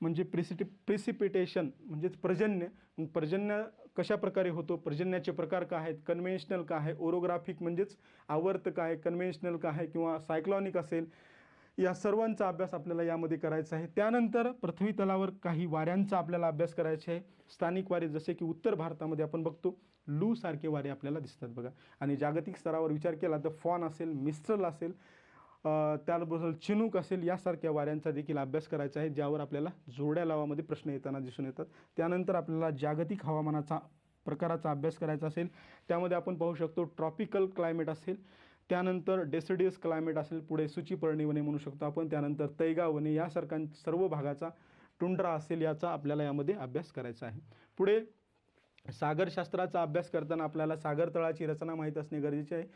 म्हणजे प्रिसिपिटेशन म्हणजेच पर्जन्य. पर्जन्य कशा प्रकारे होतो, पर्जन्याचे प्रकार काय आहेत, कन्व्हेन्शनल काय आहे, ओरोग्राफिक म्हणजेच आवर्त काय, कन्व्हेन्शनल काय आहे किंवा सायक्लॉनिक असेल, या सर्वांचा अभ्यास आपल्याला यामध्ये करायचा आहे. त्यानंतर पृथ्वी तलावर काही वाऱ्यांचा आपल्याला अभ्यास करायचा आहे. स्थानिक वारे जसे की उत्तर भारतामध्ये आपण बघतो लू सारखे वारे आपल्याला दिसतात बघा. आणि जागतिक स्तरावर विचार केला तर फॉन असेल, मिस्ट्रल असेल, त्याबरोबर चिनूक असेल, यासारख्या वाऱ्यांचा देखील अभ्यास करायचा आहे, ज्यावर आपल्याला जोड्या लावामध्ये प्रश्न येताना दिसून येतात. त्यानंतर आपल्याला जागतिक हवामानाचा प्रकाराचा अभ्यास करायचा असेल, त्यामध्ये आपण पाहू शकतो ट्रॉपिकल क्लायमेट असेल, त्यानंतर डेसिडियस क्लायमेट असेल, पुढे सूचीपर्णी वने म्हणू शकतो आपण, त्यानंतर तैगा वने, यासारख्या सर्व भागाचा टुंड्रा असेल, याचा आपल्याला यामध्ये अभ्यास करायचा आहे. पुढे सागरशास्त्राचा अभ्यास करताना आपल्याला सागर तळाची रचना माहीत असणे गरजेचे आहे.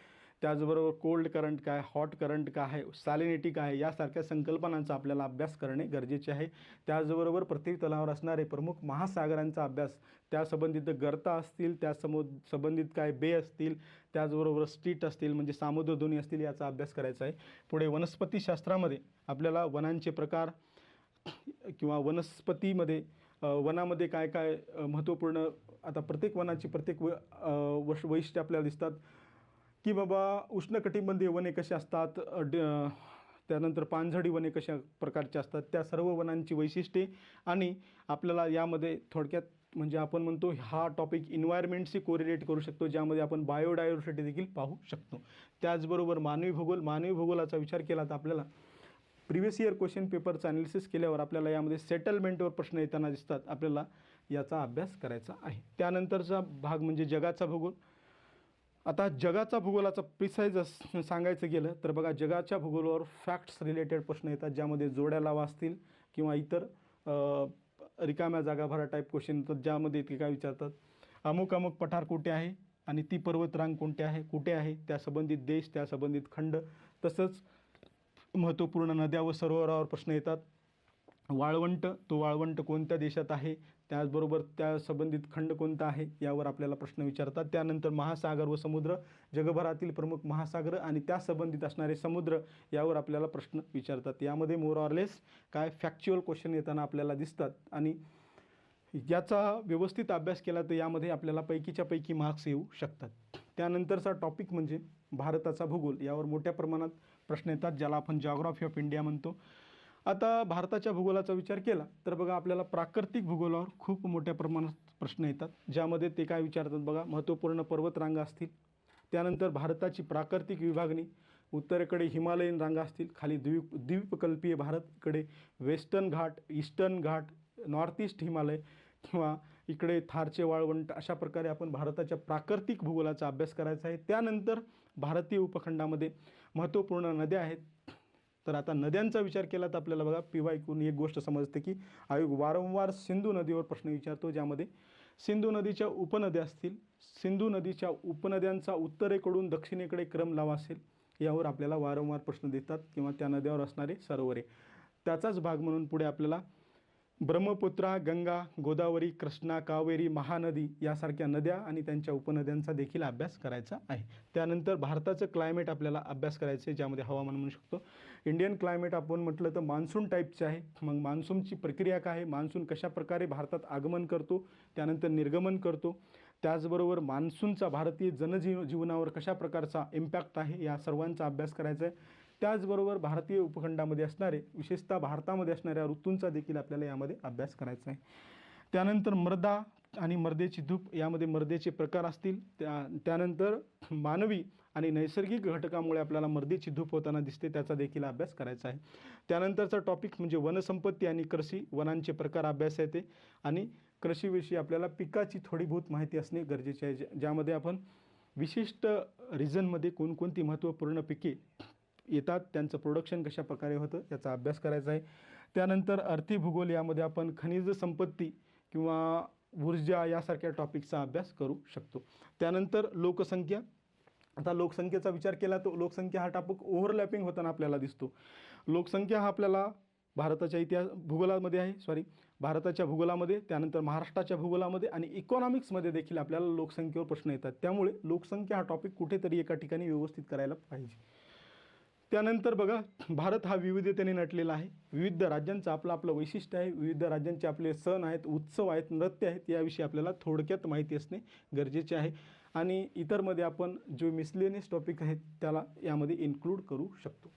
त्याचबरोबर कोल्ड करंट काय, हॉट करंट काय आहे, सॅलिनिटी काय आहे, यासारख्या संकल्पनांचा आपल्याला अभ्यास करणे गरजेचे आहे. त्याचबरोबर पृथ्वी तलावर असणारे प्रमुख महासागरांचा अभ्यास, त्यासंबंधित गर्ता असतील, संबंधित काय बे असतील, त्याचबरोबर स्ट्रीट असतील म्हणजे सामुद्रधुनी असतील, याचा अभ्यास करायचा आहे. पुढे वनस्पतीशास्त्रामध्ये आपल्याला वनांचे प्रकार किंवा वनस्पतीमध्ये वनामध्ये काय काय महत्त्वपूर्ण, आता प्रत्येक वनाची प्रत्येक वैशिष्ट्ये आपल्याला दिसतात की बाबा उष्णकटिबंधीय वने कशी असतात, त्यानंतर पानझडी वने कशा प्रकारचे असतात, त्या सर्व वनांची वैशिष्ट्ये. आणि आपल्याला यामध्ये थोडक्यात म्हणजे आपण म्हणतो हा टॉपिक इन्व्हायरमेंटशी कोरिलेट करू शकतो, ज्यामध्ये आपण बायोडायव्हर्सिटी देखील पाहू शकतो. त्याचबरोबर मानवी भूगोलाचा विचार केला तर आपल्याला प्रिव्हियस इयर क्वेश्चन पेपरचं ॲनालिसिस केल्यावर आपल्याला यामध्ये सेटलमेंटवर प्रश्न येताना दिसतात, आपल्याला याचा अभ्यास करायचा आहे. त्यानंतरचा भाग म्हणजे जगाचा भूगोल. आता जगाचा भूगोलाचा प्रिसाईज सांगायचं गेलं तर बघा, जगाच्या भूगोलावर फॅक्ट्स रिलेटेड प्रश्न येतात, ज्यामध्ये जोड्या लावा असतील किंवा इतर रिकाम्या जागा भरा टाईप क्वेश्चन येतात, ज्यामध्ये ते काय विचारतात, अमुक अमुक पठार कुठे आहे आणि ती पर्वतरांग कुठे आहे, त्या संबंधित देश, त्या संबंधित खंड, तसंच महत्त्वपूर्ण नद्या व सरोवरावर प्रश्न येतात. वाळवंट, तो वाळवंट कोणत्या देशात आहे, त्याचबरोबर त्या संबंधित खंड कोणता आहे, यावर आपल्याला प्रश्न विचारतात. त्यानंतर महासागर व समुद्र, जगभरातील प्रमुख महासागर आणि त्या संबंधित असणारे समुद्र, यावर आपल्याला प्रश्न विचारतात. यामध्ये मोर ऑर लेस काय फॅक्च्युअल क्वेश्चन येताना आपल्याला दिसतात आणि याचा व्यवस्थित अभ्यास केला तर यामध्ये आपल्याला पैकीच्या पैकी मार्क्स येऊ शकतात. त्यानंतरचा टॉपिक म्हणजे भारताचा भूगोल, यावर मोठ्या प्रमाणात प्रश्न येतात, ज्याला आपण जॉग्राफी ऑफ इंडिया म्हणतो. आता भारताच्या भूगोलाचा विचार केला तर बघा, आपल्याला प्राकृतिक भूगोलावर खूप मोठ्या प्रमाणात प्रश्न येतात, ज्यामध्ये ते काय विचारतात बघा, महत्त्वपूर्ण पर्वतरांगा असतील, त्यानंतर भारताची प्राकृतिक विभागणी, उत्तरेकडे हिमालयीन रांगा असतील, खाली द्वीपकल्पीय भारत, इकडे वेस्टर्न घाट, ईस्टर्न घाट, नॉर्थ ईस्ट हिमालय किंवा इकडे थारचे वाळवंट, अशा प्रकारे आपण भारताच्या प्राकृतिक भूगोलाचा अभ्यास करायचा आहे. त्यानंतर भारतीय उपखंडामध्ये महत्त्वपूर्ण नद्या आहेत. तर आता नद्यांचा विचार केला तर आपल्याला बघा PYQने एक गोष्ट समजते की आयोग वारंवार सिंधू नदीवर प्रश्न विचारतो, ज्यामध्ये सिंधू नदीच्या उपनद्या असतील, सिंधू नदीच्या उपनद्यांचा उत्तरेकडून दक्षिणेकडे क्रम लावा असेल, यावर आपल्याला वारंवार प्रश्न देतात, किंवा त्या नद्यावर असणारे सरोवरे. त्याचाच भाग म्हणून पुढे आपल्याला ब्रह्मपुत्रा, गंगा, गोदावरी, कृष्णा, कावेरी, महानदी यासारख्या नद्या आणि त्यांच्या उपनद्यांचा देखील अभ्यास करायचा आहे. त्यानंतर भारताचं क्लायमेट आपल्याला अभ्यास करायचं आहे, ज्यामध्ये हवामान म्हणू शकतो. इंडियन क्लायमेट आपण म्हटलं तर मान्सून टाईपचे आहे. मग मान्सूनची प्रक्रिया काय आहे, मान्सून कशा प्रकारे भारतात आगमन करतो, त्यानंतर निर्गमन करतो, त्याचबरोबर मान्सूनचा भारतीय जनजीवनावर कशा प्रकारचा इम्पॅक्ट आहे, या सर्वांचा अभ्यास करायचा आहे. त्याचबरोबर भारतीय उपखंडामध्ये असणारे, विशेषतः भारतामध्ये असणाऱ्या ऋतूंचा देखील आपल्याला यामध्ये अभ्यास करायचा आहे. त्यानंतर मृदा आणि मृदेची धूप, यामध्ये मृदेचे प्रकार असतील. त्यानंतर मानवी आणि नैसर्गिक घटकामुळे आपल्याला मृदेची धूप होताना दिसते, त्याचा देखील अभ्यास करायचा आहे. त्यानंतरचा टॉपिक म्हणजे वनसंपत्ती आणि कृषी, वनांचे प्रकार अभ्यास येते आणि कृषीविषयी आपल्याला पिकाची थोडी बहुत माहिती असणे गरजेचे आहे, ज्यामध्ये आपण विशिष्ट रिजनमध्ये कोणकोणती महत्त्वपूर्ण पिके येतात, त्यांचं प्रोडक्शन कशा प्रकारे होतं याचा अभ्यास करायचा आहे. त्यानंतर आर्थिक भूगोल, यामध्ये आपण खनिज संपत्ती किंवा ऊर्जा यासारख्या टॉपिकचा अभ्यास करू शकतो. त्यानंतर लोकसंख्या. आता लोकसंख्येचा विचार केला तर लोकसंख्या हा टॉपिक ओव्हरलॅपिंग होताना आपल्याला दिसतो. लोकसंख्या हा आपल्याला भारताच्या भारताच्या भूगोलामध्ये, त्यानंतर महाराष्ट्राच्या भूगोलामध्ये आणि इकॉनॉमिक्समध्ये देखील आपल्याला लोकसंख्येवर प्रश्न येतात. त्यामुळे लोकसंख्या हा टॉपिक कुठेतरी एका ठिकाणी व्यवस्थित करायला पाहिजे. त्यानंतर बघा, भारत हा विविधतेने नटलेला आहे. विविध राज्यांचं आपलं आपलं वैशिष्ट्य आहे. विविध राज्यांचे आपले सण आहेत, उत्सव आहेत, नृत्य आहेत, याविषयी आपल्याला थोडक्यात माहिती असणे गरजेचे आहे. आणि इतरमध्ये आपण जो मिसलेनियस टॉपिक आहेत त्याला यामध्ये इन्क्लूड करू शकतो.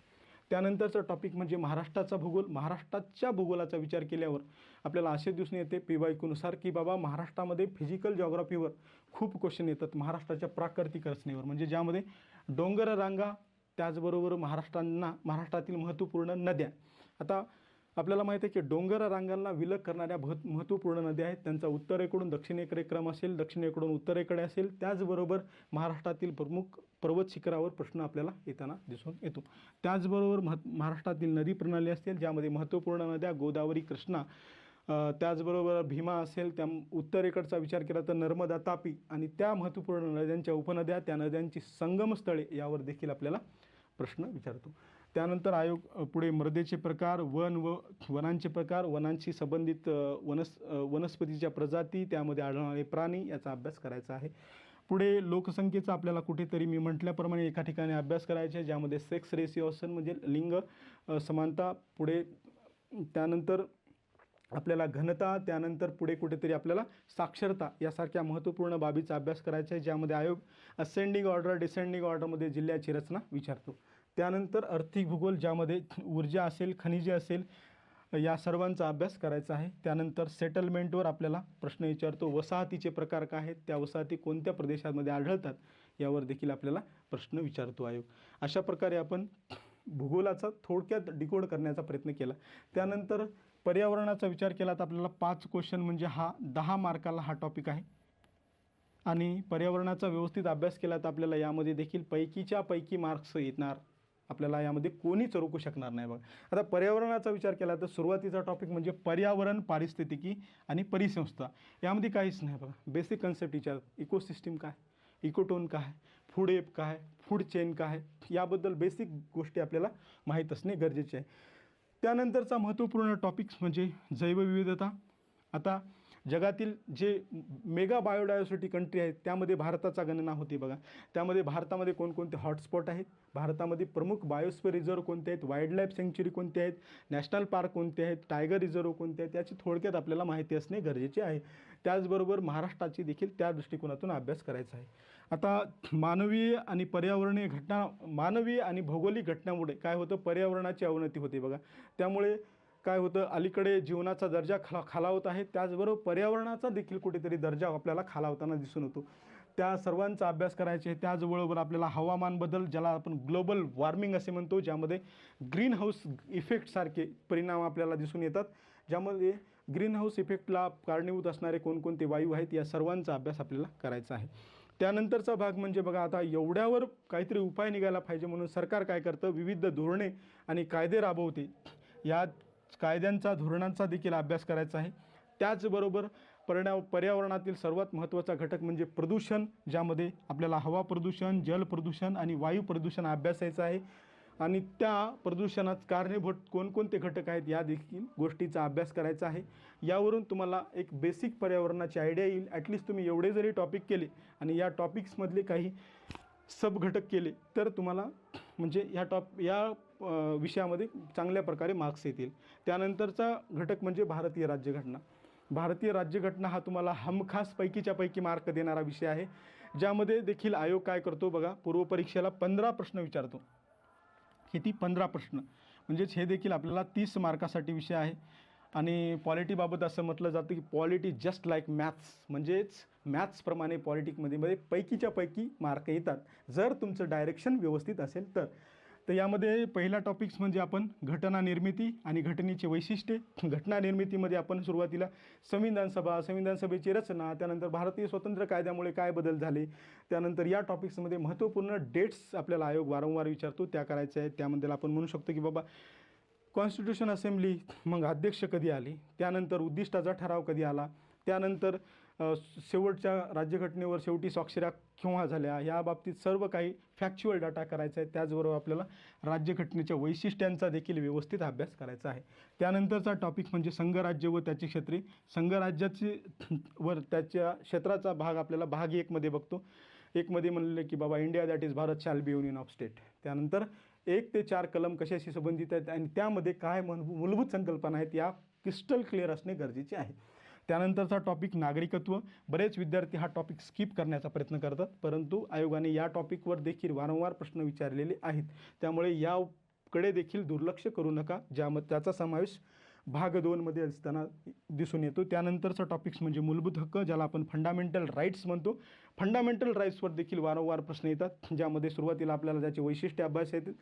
त्यानंतरचा टॉपिक म्हणजे महाराष्ट्राचा भूगोल. महाराष्ट्राच्या भूगोलाचा विचार केल्यावर आपल्याला असे दिसून येते PYQ की बाबा महाराष्ट्रामध्ये फिजिकल जॉग्राफीवर खूप क्वेश्चन येतात. महाराष्ट्राच्या प्राकृतिक रचनेवर, म्हणजे ज्यामध्ये डोंगर रांगा, त्याचबरोबर महाराष्ट्रातील महत्त्वपूर्ण नद्या. आता आपल्याला माहिती आहे की डोंगर रांगांना विलग करणाऱ्या महत्त्वपूर्ण नद्या आहेत. त्यांचा उत्तरेकडून दक्षिणेकडे क्रम असेल, दक्षिणेकडून उत्तरेकडे असेल. त्याचबरोबर महाराष्ट्रातील प्रमुख पर्वत शिखरावर प्रश्न आपल्याला येताना दिसून येतो. त्याचबरोबर महाराष्ट्रातील नदी प्रणाली असेल, ज्यामध्ये महत्त्वपूर्ण नद्या गोदावरी, कृष्णा, त्याचबरोबर भीमा असेल. त्या उत्तरेकडचा विचार केला तर नर्मदा, तापी आणि त्या महत्त्वपूर्ण नद्यांच्या उपनद्या, त्या नद्यांची संगमस्थळे यावर देखील आपल्याला प्रश्न विचारतो. त्यानंतर आयोग पुढे मृदेचे प्रकार, वनांचे प्रकार, वनांशी संबंधित वनस्पतीच्या प्रजाती, त्यामध्ये आढळणारे प्राणी याचा अभ्यास करायचा आहे. पुढे लोकसंख्येचा आपल्याला कुठेतरी मी म्हटल्याप्रमाणे एका ठिकाणी अभ्यास करायचा आहे, ज्यामध्ये सेक्स रेशिओ असेल, म्हणजे लिंग समानता. पुढे त्यानंतर आपल्याला घनता, त्यानंतर पुढे कुठेतरी आपल्याला साक्षरता यासारख्या महत्त्वपूर्ण बाबीचा अभ्यास करायचा आहे, ज्यामध्ये आयोग असेंडिंग ऑर्डर, डिसेंडिंग ऑर्डरमध्ये जिल्ह्याची रचना विचारतो. त्यानंतर आर्थिक भूगोल, ज्यामध्ये ऊर्जा असेल, खनिजे असेल, या सर्वांचा अभ्यास करायचा आहे. त्यानंतर सेटलमेंटवर आपल्याला प्रश्न विचारतो. वसाहतीचे प्रकार काय आहेत, त्या वसाहती कोणत्या प्रदेशामध्ये आढळतात, यावर देखील आपल्याला प्रश्न विचारतो आयोग. अशा प्रकारे आपण भूगोलाचा थोडक्यात डिकोड करण्याचा प्रयत्न केला. त्यानंतर पर्यावरणाचा विचार केला तर आपल्याला 5 क्वेश्चन, म्हणजे हा 10 मार्काला हा टॉपिक आहे. आणि पर्यावरणाचा व्यवस्थित अभ्यास केला तर आपल्याला यामध्ये देखील पैकीच्या पैकी मार्क्स येणार. आपल्याला यामध्ये कोणीच रोखू शकणार नाही. बघा, आता पर्यावरणाचा विचार केला तर सुरुवातीचा टॉपिक म्हणजे पर्यावरण, पारिस्थितिकी आणि परिसंस्था. यामध्ये काहीच नाही. बघा, बेसिक कन्सेप्ट विचार, इकोसिस्टीम काय, इकोटोन काय, फूड वेब काय, फूड चेन काय, याबद्दल बेसिक गोष्टी आपल्याला माहीत असणे गरजेचे आहे. त्यानंतरचा महत्त्वपूर्ण टॉपिक्स म्हणजे जैवविविधता. आता जगातील जे मेगा बायोडायव्हर्सिटी कंट्री आहेत त्यामध्ये भारताचा गणना होती. बघा, त्यामध्ये भारतामध्ये कोणकोणते हॉटस्पॉट आहेत, भारतामध्ये प्रमुख बायोस्फिअर रिझर्व कोणते आहेत, वाईल्ड लाईफ सँक्च्युरी कोणते आहेत, नॅशनल पार्क कोणते आहेत, टायगर रिझर्व कोणते आहेत, याची थोडक्यात आपल्याला माहिती असणे गरजेचे आहे. त्याचबरोबर महाराष्ट्राची देखील त्या दृष्टिकोनातून अभ्यास करायचा आहे. आता मानवीय आणि भौगोलिक घटनामुळे काय होतं, पर्यावरणाची अवनती होते. बघा, त्यामुळे काय होतं, अलीकडे जीवनाचा दर्जा खालावत आहे. त्याचबरोबर पर्यावरणाचा देखील कुठेतरी दर्जा आपल्याला खालावताना दिसून येतो. त्या सर्वांचा अभ्यास करायचे. त्याचबरोबर आपल्याला हवामान बदल, ज्याला आपण ग्लोबल वॉर्मिंग असे म्हणतो, ज्यामध्ये ग्रीन हाऊस इफेक्टसारखे परिणाम आपल्याला दिसून येतात, ज्यामध्ये ग्रीन हाऊस इफेक्टला कारणीभूत असणारे कोणकोणते वायू आहेत, या सर्वांचा अभ्यास आपल्याला करायचा आहे. त्यानंतरचा भाग म्हणजे बघा, आता एवढ्यावर काहीतरी उपाय निघायला पाहिजे म्हणून सरकार काय करतं, विविध धोरणे आणि कायदे राबवते. या कायद्यांचा, धोरणांचा देखील अभ्यास करायचा आहे. त्याचबरोबर पर्यावरणातील सर्वात महत्त्वाचा घटक म्हणजे प्रदूषण, ज्यामध्ये आपल्याला हवा प्रदूषण, जल प्रदूषण आणि वायू प्रदूषण अभ्यासायचं आहे. आणि त्या प्रदूषणात कारणीभूत कोणकोणते घटक आहेत, या देखील गोष्टीचा अभ्यास करायचा आहे. यावरून तुम्हाला एक बेसिक पर्यावरणाची आयडिया येईल. ॲटलिस्ट तुम्ही एवढे जरी टॉपिक केले आणि या टॉपिक्समधले काही सब घटक केले तर तुम्हाला म्हणजे या विषयामध्ये चांगल्या प्रकारे मार्क्स येतील. त्यानंतरचा घटक म्हणजे भारतीय राज्यघटना. भारतीय राज्यघटना हा तुम्हाला हमखास पैकीच्या पैकी मार्क देणारा विषय आहे, ज्यामध्ये देखील आयोग काय करतो बघा, पूर्वपरीक्षेला 15 प्रश्न विचारतो. किती? 15 प्रश्न. म्हणजेच हे देखील आपल्याला 30 मार्कासाठी विषय आहे. आणि पॉलिटीबाबत असं म्हटलं जातं की पॉलिटी जस्ट लाईक मॅथ्स, म्हणजेच मॅथ्सप्रमाणे पॉलिटिकमध्ये पैकीच्या पैकी मार्क येतात जर तुमचं डायरेक्शन व्यवस्थित असेल तर. तर यामध्ये पहिला टॉपिक्स म्हणजे आपण घटना निर्मिती आणि घटनेची वैशिष्ट्ये. घटना निर्मितीमध्ये आपण सुरुवातीला संविधान सभेची रचना, त्यानंतर भारतीय स्वातंत्र्य कायद्यामुळे काय बदल झाले, त्यानंतर या टॉपिक्समध्ये महत्त्वपूर्ण डेट्स आपल्याला आयोग वारंवार विचारतो त्या करायच्या आहेत. त्यामध्ये आपण म्हणू शकतो की बाबा कॉन्स्टिट्यूशन असेंब्ली, मग अध्यक्ष कधी आली, त्यानंतर उद्दिष्टाचा ठराव कधी आला, त्यानंतर शेवटच्या राज्यघटनेवर शेवटी स्वाक्षऱ्या केव्हा झाल्या, या बाबतीत सर्व काही फॅक्च्युअल डाटा करायचा आहे. त्याचबरोबर आपल्याला राज्यघटनेच्या वैशिष्ट्यांचा देखील व्यवस्थित अभ्यास करायचा आहे. त्यानंतरचा टॉपिक म्हणजे संघराज्य व त्याची क्षेत्रे. संघराज्याची वर त्याच्या क्षेत्राचा भाग आपल्याला भाग 1 मध्ये बघतो. 1 मध्ये म्हणले की बाबा India that is Bharat shall be union of state. त्यानंतर 1 ते 4 कलम कशाशी संबंधित आहेत आणि त्यामध्ये काय मूलभूत संकल्पना आहेत या क्रिस्टल क्लिअर असणे गरजेचे आहे. त्यानंतरचा टॉपिक नागरिकत्व. बरेच विद्यार्थी हा टॉपिक स्किप करण्याचा प्रयत्न करतात, परंतु आयोगाने या टॉपिकवर देखील वारंवार प्रश्न विचारलेले आहेत, त्यामुळे याकडे देखील दुर्लक्ष करू नका. त्याचा समावेश भाग 2 मध्ये असताना दिसून येतो. त्यानंतरचा टॉपिक्स म्हणजे मूलभूत हक्क, ज्याला आपण फंडामेंटल राईट्स म्हणतो. फंडामेंटल राईट्सवर देखील वारंवार प्रश्न येतात, ज्यामध्ये सुरुवातीला आपल्याला त्याचे वैशिष्ट्य अभ्यास येतील.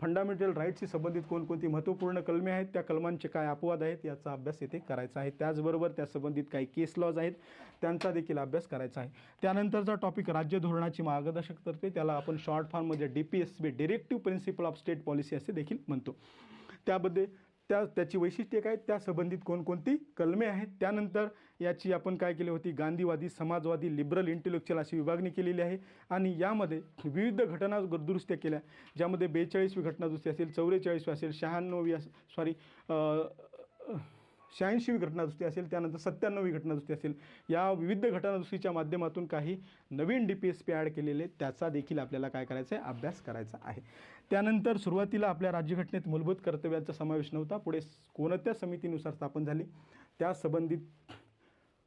फंडामेंटल राईट्सशी संबंधित कोणकोणती महत्त्वपूर्ण कलमे आहेत, त्या कलमांचे काय अपवाद आहेत याचा अभ्यास येथे करायचा आहे. त्याचबरोबर त्या संबंधित काही केस लॉज आहेत त्यांचा देखील अभ्यास करायचा आहे. त्यानंतरचा टॉपिक राज्य धोरणाची मार्गदर्शक तत्त्वे, त्याला आपण शॉर्ट फॉर्ममध्ये DPSP directive principle of state policy असे देखील म्हणतो. त्यामध्ये त्याची वैशिष्ट्ये काय, त्या संबंधित कोणकोणती कलमे आहेत. त्यानंतर याची आपण काय केली होती, गांधीवादी, समाजवादी, लिबरल, इंटेलेक्च्युअल अशी विभागणी केलेली आहे आणि यामध्ये विविध घटना दुरुस्त्या केल्या, ज्यामध्ये 42वी घटनादुरुस्ती असेल, 44वी असेल, 86वी घटनादुरुस्ती असेल, त्यानंतर 97वी घटनादुरुस्ती असेल. या विविध घटनादुरुस्तीच्या माध्यमातून काही नवीन DPSP ॲड केलेले, त्याचा देखील आपल्याला काय करायचा आहे, अभ्यास करायचा आहे. त्यानंतर सुरुवातीला आपल्या राज्यघटनेत मूलभूत कर्तव्यांचा समावेश नव्हता, पुढे कोणत्या समितीनुसार स्थापन झाली, त्या संबंधित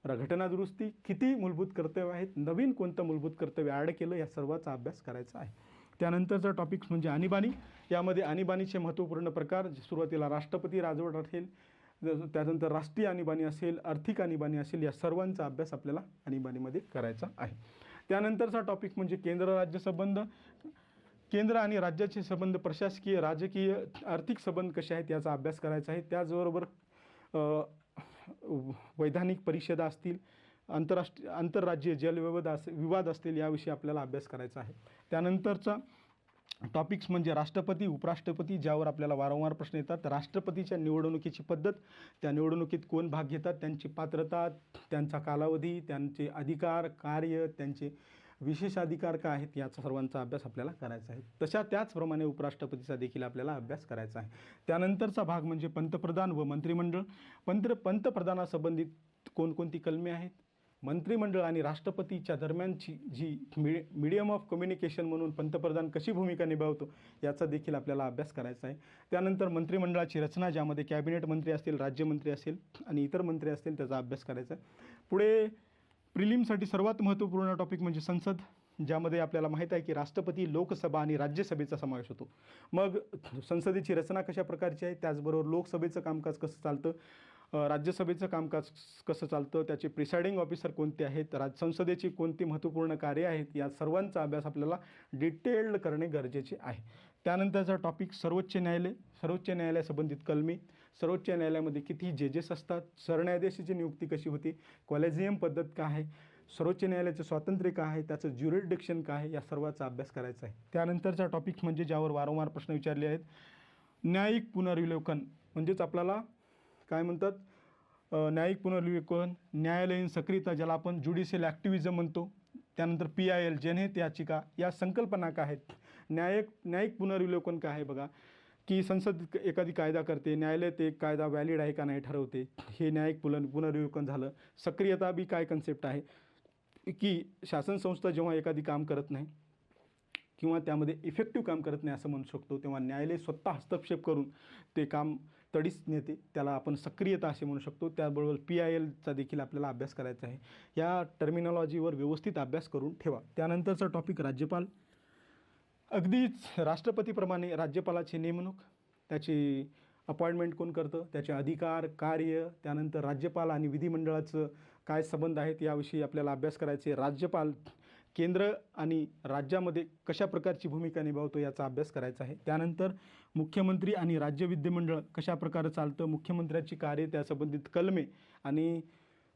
घटनादुरुस्ती, किती मूलभूत कर्तव्य आहेत, नवीन कोणतं मूलभूत कर्तव्य ॲड केलं, या सर्वाचा अभ्यास करायचा आहे. त्यानंतरचा टॉपिक्स म्हणजे आणीबाणी. यामध्ये आणीबाणीचे महत्त्वपूर्ण प्रकार, सुरुवातीला राष्ट्रपती राजवट असेल, त्यानंतर राष्ट्रीय आणीबाणी असेल, आर्थिक आणीबाणी असेल, या सर्वांचा अभ्यास आपल्याला आणीबाणीमध्ये करायचा आहे. त्यानंतरचा टॉपिक म्हणजे केंद्र राज्य संबंध. केंद्र आणि राज्याचे संबंध, प्रशासकीय, राजकीय, आर्थिक संबंध कसे आहेत याचा अभ्यास करायचा आहे. त्याचबरोबर वैधानिक परिषदा असतील, आंतरराज्यीय विवाद असतील, याविषयी आपल्याला अभ्यास करायचा आहे. त्यानंतरचा टॉपिक्स म्हणजे राष्ट्रपती, उपराष्ट्रपती, ज्यावर आपल्याला वारंवार प्रश्न येतात. राष्ट्रपतीच्या निवडणुकीची पद्धत, त्या निवडणुकीत कोण भाग घेतात, त्यांची पात्रता, त्यांचा कालावधी, त्यांचे अधिकार, कार्य, त्यांचे विशेष अधिकार काय आहेत, याचा सर्वांचा अभ्यास आपल्याला करायचा आहे. त्याचप्रमाणे उपराष्ट्रपतीचा देखील आपल्याला अभ्यास करायचा आहे. त्यानंतरचा भाग म्हणजे पंतप्रधान व मंत्रिमंडळ. पंतप्रधानासंबंधित कोणकोणती कलमे आहेत, मंत्रिमंडळ आणि राष्ट्रपतीच्या दरम्यानची जी मीडियम ऑफ कम्युनिकेशन म्हणून पंतप्रधान कशी भूमिका निभावतो, याचा देखील आपल्याला अभ्यास करायचा आहे. त्यानंतर मंत्रिमंडळाची रचना, ज्यामध्ये कॅबिनेट मंत्री असतील, राज्यमंत्री असतील आणि इतर मंत्री असतील, त्याचा अभ्यास करायचा आहे. पुढे प्रिलिमसाठी सर्वात महत्त्वपूर्ण टॉपिक म्हणजे संसद, ज्यामध्ये आपल्याला माहीत आहे की राष्ट्रपती, लोकसभा आणि राज्यसभेचा समावेश होतो. मग संसदेची रचना कशा प्रकारची आहे, त्याचबरोबर लोकसभेचं कामकाज कसं चालतं, राज्यसभेचं कामकाज कसं चालतं, त्याचे प्रिसाइडिंग ऑफिसर कोणते आहेत, संसदेची कोणती महत्त्वपूर्ण कार्य आहेत, या सर्वांचा अभ्यास आपल्याला डिटेल्ड करणे गरजेचे आहे. त्यानंतरचा टॉपिक सर्वोच्च न्यायालय. सर्वोच्च न्यायालयासंबंधित कलमे, सर्वोच्च न्यायालयामध्ये किती जजेस असतात, सरन्यायाधीशाची नियुक्ती कशी होती, कॉलेजियम पद्धत काय आहे, सर्वोच्च न्यायालयाचं स्वातंत्र्य काय आहे, त्याचं ज्युरिडिक्शन काय आहे, या सर्वाचा अभ्यास करायचा आहे. त्यानंतरचा टॉपिक म्हणजे ज्यावर वारंवार प्रश्न विचारले आहेत, न्यायिक पुनर्विलोकन, म्हणजेच आपल्याला काय म्हणतात, न्यायिक पुनर्विलोकन, न्यायालयीन सक्रियता, ज्याला आपण ज्युडिशियल ॲक्टिव्हिजम म्हणतो. त्यानंतर PIL, जनहित याचिका, या संकल्पना काय आहेत. न्यायिक पुनर्विलोकन काय आहे बघा, की संसद एखादी कायदा करते, न्यायालय ते कायदा व्हॅलिड आहे का नाही ठरवते, हे न्यायिक पुनर्विलोकन झालं. सक्रियता बी काय कन्सेप्ट आहे, की शासन संस्था जेव्हा एखादी काम करत नाही किंवा त्यामध्ये इफेक्टिव्ह काम करत नाही असं म्हणू शकतो, तेव्हा न्यायालय स्वतः हस्तक्षेप करून ते काम तडीस नेते, त्याला आपण सक्रियता असे म्हणू शकतो. त्याबरोबर PILचा देखील आपल्याला अभ्यास करायचा आहे. या टर्मिनॉलॉजीवर व्यवस्थित अभ्यास करून ठेवा. त्यानंतरचा टॉपिक राज्यपाल. अगदीच राष्ट्रपतीप्रमाणे राज्यपालाची नेमणूक, त्याची अपॉइंटमेंट कोण करतं, त्याचे अधिकार, कार्य, त्यानंतर राज्यपाल आणि विधिमंडळाचं काय संबंध आहेत, याविषयी आपल्याला अभ्यास करायचे. राज्यपाल केंद्र आणि राज्यामध्ये कशा प्रकारची भूमिका निभावतो याचा अभ्यास करायचा आहे. त्यानंतर मुख्यमंत्री आणि राज्य विधिमंडळ कशा प्रकारे चालतं, मुख्यमंत्र्याची कार्य, त्या संबंधित कलमे आणि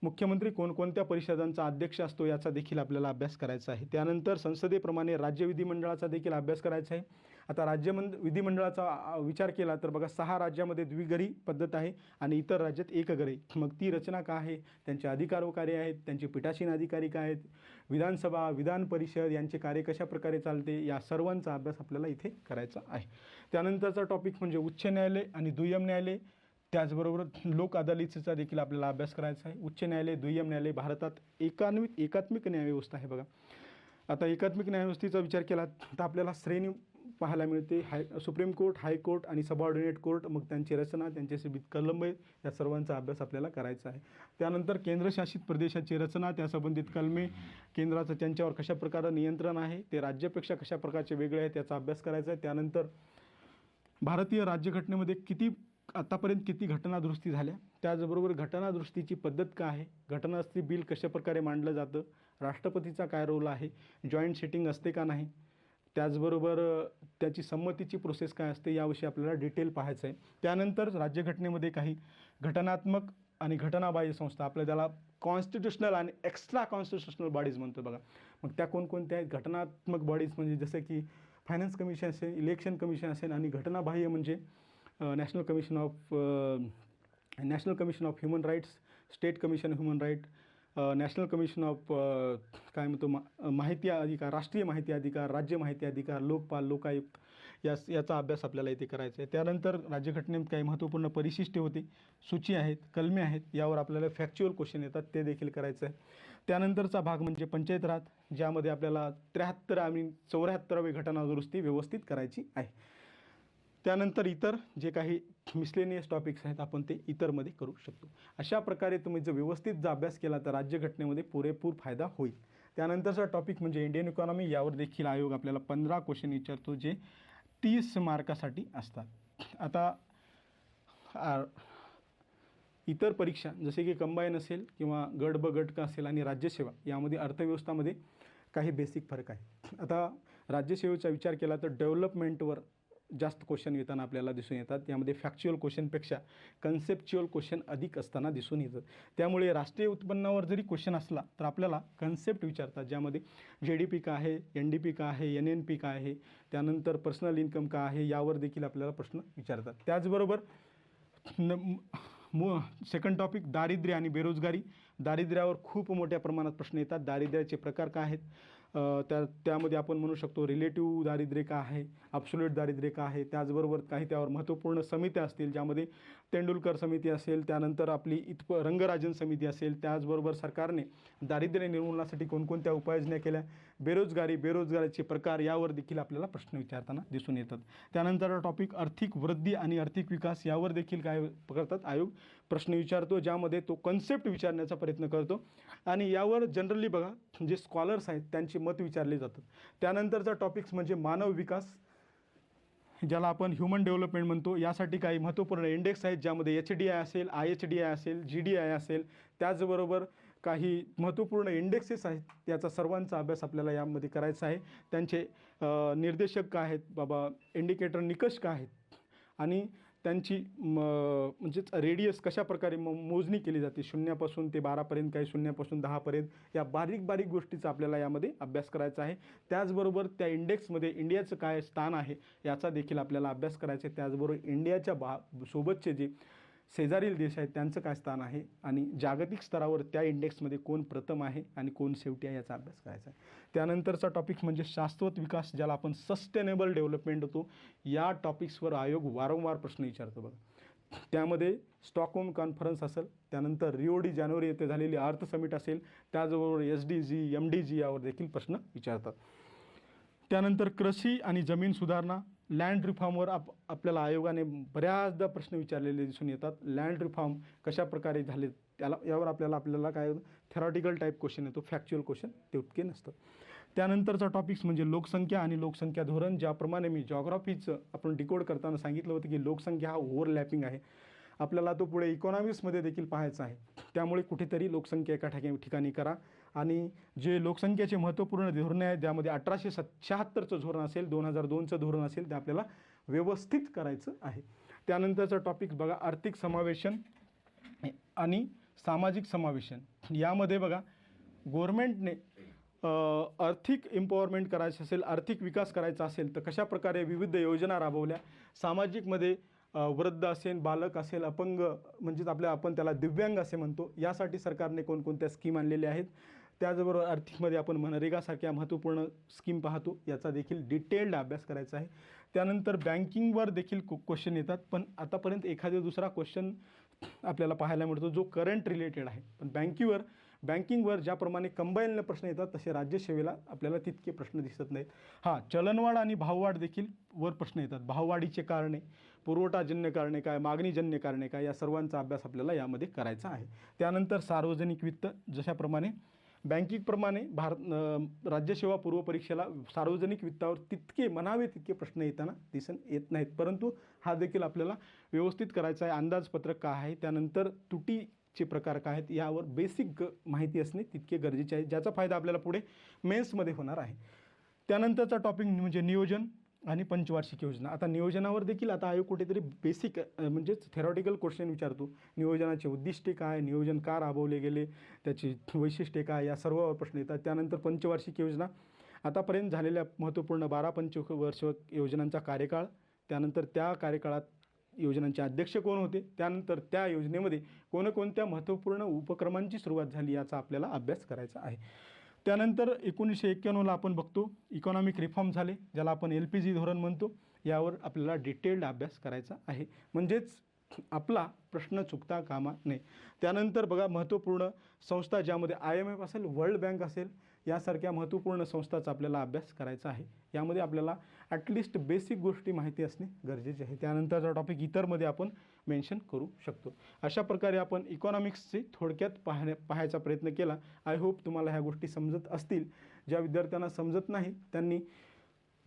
मुख्यमंत्री कोणकोणत्या परिषदांचा अध्यक्ष असतो याचा देखील आपल्याला अभ्यास करायचा आहे. त्यानंतर संसदेप्रमाणे राज्य विधिमंडळाचा देखील अभ्यास करायचा आहे. आता विधिमंडळाचा विचार केला तर बघा 6 राज्यामध्ये द्विघरी पद्धत आहे आणि इतर राज्यात एकघरी. मग ती रचना काय आहे, त्यांचे अधिकार व कार्य आहेत, त्यांचे पीठासीन अधिकारी काय आहेत, विधानसभा, विधान परिषद यांचे कार्य कशा प्रकारे चालते, या सर्वांचा अभ्यास आपल्याला इथे करायचा आहे. त्यानंतरचा टॉपिक म्हणजे उच्च न्यायालय आणि दुय्यम न्यायालय, त्याचबरोबर लोक अदालतीचा देखील आपल्याला अभ्यास करायचा आहे. उच्च न्यायालय, दुय्यम न्यायालय भारतात एकात्मिक न्यायव्यवस्था आहे. बघा आता एकात्मिक न्यायव्यवस्थेचा विचार केला तर आपल्याला श्रेणी पाहायला मिळते. सुप्रीम कोर्ट, हायकोर्ट आणि सबऑर्डिनेट कोर्ट. मग त्यांची रचना, त्यांचे विविध कलम या सर्वांचा अभ्यास आपल्याला करायचा आहे. त्यानंतर केंद्रशासित प्रदेशाची रचना, त्या संबंधित कलमे, केंद्राचं त्यांच्यावर कशा प्रकारे नियंत्रण आहे, ते राज्यापेक्षा कशा प्रकारचे वेगळे आहेत याचा अभ्यास करायचा आहे. त्यानंतर भारतीय राज्यघटनेमध्ये आतापर्यंत किती घटनादुरुस्ती झाल्या, त्याचबरोबर घटनादुरुस्तीची पद्धत काय आहे, घटनादुरुस्ती बिल कशा प्रकारे मांडलं जातं, राष्ट्रपतीचा काय रोल आहे, जॉईंट सिटिंग असते का नाही, त्याचबरोबर त्याची संमतीची प्रोसेस काय असते, याविषयी आपल्याला डिटेल पाहायचं आहे. त्यानंतर राज्यघटनेमध्ये काही घटनात्मक आणि घटनाबाह्य संस्था, आपल्या त्याला कॉन्स्टिट्युशनल आणि एक्स्ट्रा कॉन्स्टिट्युशनल बॉडीज म्हणतो बघा. मग त्या कोणकोणत्या आहेत, घटनात्मक बॉडीज म्हणजे जसं की फायनान्स कमिशन असेल, इलेक्शन कमिशन असेल, आणि घटनाबाह्य म्हणजे national commission of human rights, state commission of human right, national commission of काय म्हणतो माहिती अधिकार, राष्ट्रीय माहिती अधिकार, राज्य माहिती अधिकार, लोकपाल, लोकायुक्त, याचा अभ्यास आपल्याला इथे करायचा आहे. त्यानंतर राज्यघटनेत काही महत्त्वपूर्ण परिशिष्टे होते, सूची आहेत, कलमे आहेत, यावर आपल्याला फॅक्च्युअल क्वेश्चन येतात, ते देखील करायचं आहे. त्यानंतरचा भाग म्हणजे पंचायत राज, ज्यामध्ये आपल्याला 73 आणि 74वी घटनादुरुस्ती व्यवस्थित करायची आहे. त्यानंतर इतर जे काही मिसलेनियस टॉपिक्स आहेत आपण ते इतरमध्ये करू शकतो. अशा प्रकारे तुम्ही जर व्यवस्थित अभ्यास केला तर राज्यघटनेमध्ये पुरेपूर फायदा होईल. त्यानंतरचा टॉपिक म्हणजे इंडियन इकॉनॉमी, यावर देखील आयोग आपल्याला 15 क्वेश्चन विचारतो, जे 30 मार्कासाठी असतात. आता इतर परीक्षा जसे की कंबाईन असेल किंवा गट ब गट का असेल आणि राज्यसेवा, यामध्ये अर्थव्यवस्थामध्ये काही बेसिक फरक आहे. आता राज्यसेवेचा विचार केला तर डेव्हलपमेंटवर जास्त क्वेश्चन येताना आपल्याला दिसून येतात. यामध्ये फॅक्च्युअल क्वेश्चनपेक्षा कन्सेप्च्युअल क्वेश्चन अधिक असताना दिसून येतात. त्यामुळे राष्ट्रीय उत्पन्नावर जरी क्वेश्चन असला तर आपल्याला कन्सेप्ट विचारतात, ज्यामध्ये GDP का आहे, NDP का आहे, NNP का आहे, त्यानंतर पर्सनल इन्कम का आहे, यावर देखील आपल्याला प्रश्न विचारतात. त्याचबरोबर सेकंड टॉपिक दारिद्र्य आणि बेरोजगारी. दारिद्र्यावर खूप मोठ्या प्रमाणात प्रश्न येतात. दारिद्र्याचे प्रकार काय आहेत, त्यामध्ये आपण म्हणू शकतो रिलेटिव्ह दारिद्र्य का आहे, ॲब्सोल्यूट दारिद्र्य का आहे. त्याचबरोबर काही त्यावर महत्त्वपूर्ण समित्या असतील, ज्यामध्ये तेंडुलकर समिती असेल, त्यानंतर आपली रंगराजन समिती असेल. त्याचबरोबर सरकारने दारिद्र्य निर्मूलनासाठी कोणकोणत्या उपाययोजना केल्या, बेरोजगारीचे प्रकार, यावर देखील आपल्याला प्रश्न विचारताना दिसून येतात. त्यानंतर टॉपिक आर्थिक वृद्धी आणि आर्थिक विकास, यावर देखील काय करतात आयोग प्रश्न विचारतो, ज्यामध्ये तो कन्सेप्ट विचारण्याचा प्रयत्न करतो आणि यावर जनरली बघा जे स्कॉलर्स आहेत त्यांचे मत विचारले जातात. त्यानंतरचा टॉपिक्स म्हणजे मानव विकास, ज्याला आपण ह्युमन डेव्हलपमेंट म्हणतो. यासाठी काही महत्त्वपूर्ण इंडेक्स आहेत, ज्यामध्ये HDI असेल, IHDI असेल, GDI असेल. त्याचबरोबर काही महत्त्वपूर्ण इंडेक्सेस आहेत, याचा सर्वांचा अभ्यास आपल्याला यामध्ये करायचा आहे. त्यांचे निर्देशक काय आहेत बाबा, इंडिकेटर निकष काय आहेत, आणि त्यांची म्हणजेच रेडियस कशा प्रकारे मोजणी केली जाते, 0 ते 12 काही 0 10 या बारीक गोष्टीचा आपल्याला यामध्ये अभ्यास करायचा आहे. त्याचबरोबर त्या इंडेक्समध्ये इंडियाचं काय स्थान आहे याचा देखील आपल्याला अभ्यास करायचा आहे. त्याचबरोबर इंडियाच्या सोबतचे जे शेजारील देश आहेत त्यांचं काय स्थान आहे, आणि जागतिक स्तरावर त्या इंडेक्समध्ये कोण प्रथम आहे आणि कोण शेवटी आहे याचा अभ्यास करायचा आहे. त्यानंतरचा टॉपिक म्हणजे शाश्वत विकास, ज्याला आपण सस्टेनेबल डेव्हलपमेंट होतो. या टॉपिक्सवर आयोग वारंवार प्रश्न विचारतो बघा. त्यामध्ये स्टॉकहोम कॉन्फरन्स असेल, त्यानंतर रिओ डी जानेवारी येथे झालेली अर्थ समिट असेल, त्याचबरोबर SDG, MDG यावर देखील प्रश्न विचारतात. त्यानंतर कृषी आणि जमीन सुधारणा, लँड रिफॉर्मवर आपल्याला आयोगाने बऱ्याचदा प्रश्न विचारलेले दिसून येतात. लँड रिफॉर्म कशा प्रकारे झाले, यावर आपल्याला काय थेरॉटिकल टाईप क्वेश्चन येतो, फॅक्च्युअल क्वेश्चन तितके नसतं. त्यानंतरचा टॉपिक्स म्हणजे लोकसंख्या आणि लोकसंख्या धोरण. ज्याप्रमाणे मी जॉग्राफीचं आपण डिकोड करताना सांगितलं होतं की लोकसंख्या हा ओव्हरलॅपिंग आहे, आपल्याला तो पुढे इकॉनॉमिक्समध्ये देखील पाहायचा आहे. त्यामुळे कुठेतरी लोकसंख्या एका ठिकाणी करा आणि जे लोकसंख्येचे महत्त्वपूर्ण धोरणे आहेत ज्यामध्ये 1876चं धोरण असेल, 2002चं धोरण असेल, ते आपल्याला व्यवस्थित करायचं आहे. त्यानंतरचा टॉपिक बघा, आर्थिक समावेशन आणि सामाजिक समावेशन. यामध्ये बघा गव्हर्नमेंटने आर्थिक एम्पॉवरमेंट करायचं असेल, आर्थिक विकास करायचा असेल तर कशा प्रकारे विविध योजना राबवल्या. सामाजिकमध्ये वृद्ध असेल, बालक असेल, अपंग म्हणजेच आपण त्याला दिव्यांग असे म्हणतो, यासाठी सरकारने कोणकोणत्या स्कीम आणलेल्या आहेत. त्याचबरोबर आर्थिकमध्ये आपण मनरेगासारख्या महत्त्वपूर्ण स्कीम पाहतो, याचा देखील डिटेल्ड अभ्यास करायचा आहे. त्यानंतर बँकिंगवर देखील क्वेश्चन येतात, पण आतापर्यंत एखादा दुसरा क्वेश्चन आपल्याला पाहायला मिळतो जो करंट रिलेटेड आहे. पण बँकिंगवर ज्याप्रमाणे कंबाईनला प्रश्न येतात तसे राज्यसेवेला आपल्याला तितके प्रश्न दिसत नाहीत. हां, चलनवाढ आणि भाववाढ देखील वर प्रश्न येतात. भाववाढीचे कारणे, पुरवठाजन्य कारणे काय, मागणीजन्य कारणे काय, या सर्वांचा अभ्यास आपल्याला यामध्ये करायचा आहे. त्यानंतर सार्वजनिक वित्त, जशाप्रमाणे बँकिंगप्रमाणे राज्यसेवा पूर्व परीक्षेला सार्वजनिक वित्तावर तितके म्हणावे तितके प्रश्न येताना येत नाहीत, परंतु हा देखील आपल्याला व्यवस्थित करायचा आहे. अंदाजपत्रक काय आहे, त्यानंतर तुटीचे प्रकार काय आहेत, यावर बेसिक माहिती असणे तितके गरजेचे आहे, ज्याचा फायदा आपल्याला पुढे मेन्समध्ये होणार आहे. त्यानंतरचा टॉपिक म्हणजे नियोजन आणि पंचवार्षिक योजना. आता नियोजनावर देखील आता आयोग कुठेतरी बेसिक म्हणजेच थेरॉटिकल क्वेश्चन विचारतो. नियोजनाचे उद्दिष्टे काय, नियोजन का राबवले गेले, त्याची वैशिष्ट्ये काय, या सर्वावर प्रश्न येतात. त्यानंतर पंचवार्षिक योजना, आतापर्यंत झालेल्या महत्त्वपूर्ण 12 पंचवार्षिक योजनांचा कार्यकाळ, त्यानंतर त्या कार्यकाळात योजनांचे अध्यक्ष कोण होते, त्यानंतर त्या योजनेमध्ये कोणकोणत्या महत्त्वपूर्ण उपक्रमांची सुरुवात झाली, याचा आपल्याला अभ्यास करायचा आहे. त्यानंतर 1991ला आपण बघतो इकॉनॉमिक रिफॉर्म झाले, ज्याला आपण LPG धोरण म्हणतो, यावर आपल्याला डिटेल्ड अभ्यास करायचा आहे, म्हणजेच आपला प्रश्न चुकता कामा नये. त्यानंतर बघा महत्त्वपूर्ण संस्था, ज्यामध्ये IMF असेल, वर्ल्ड बँक असेल, यासारख्या महत्त्वपूर्ण संस्थांचा आपल्याला अभ्यास करायचा आहे. यामध्ये आपल्याला ॲटलिस्ट बेसिक गोष्टी माहिती असणे गरजेचे आहे. त्यानंतरचा टॉपिक इतरमध्ये आपण मेन्शन करू शकतो. अशा प्रकारे आपण इकॉनॉमिक्सचे थोडक्यात पाहायचा प्रयत्न केला. आय होप तुम्हाला ह्या गोष्टी समजत असतील. ज्या विद्यार्थ्यांना समजत नाही त्यांनी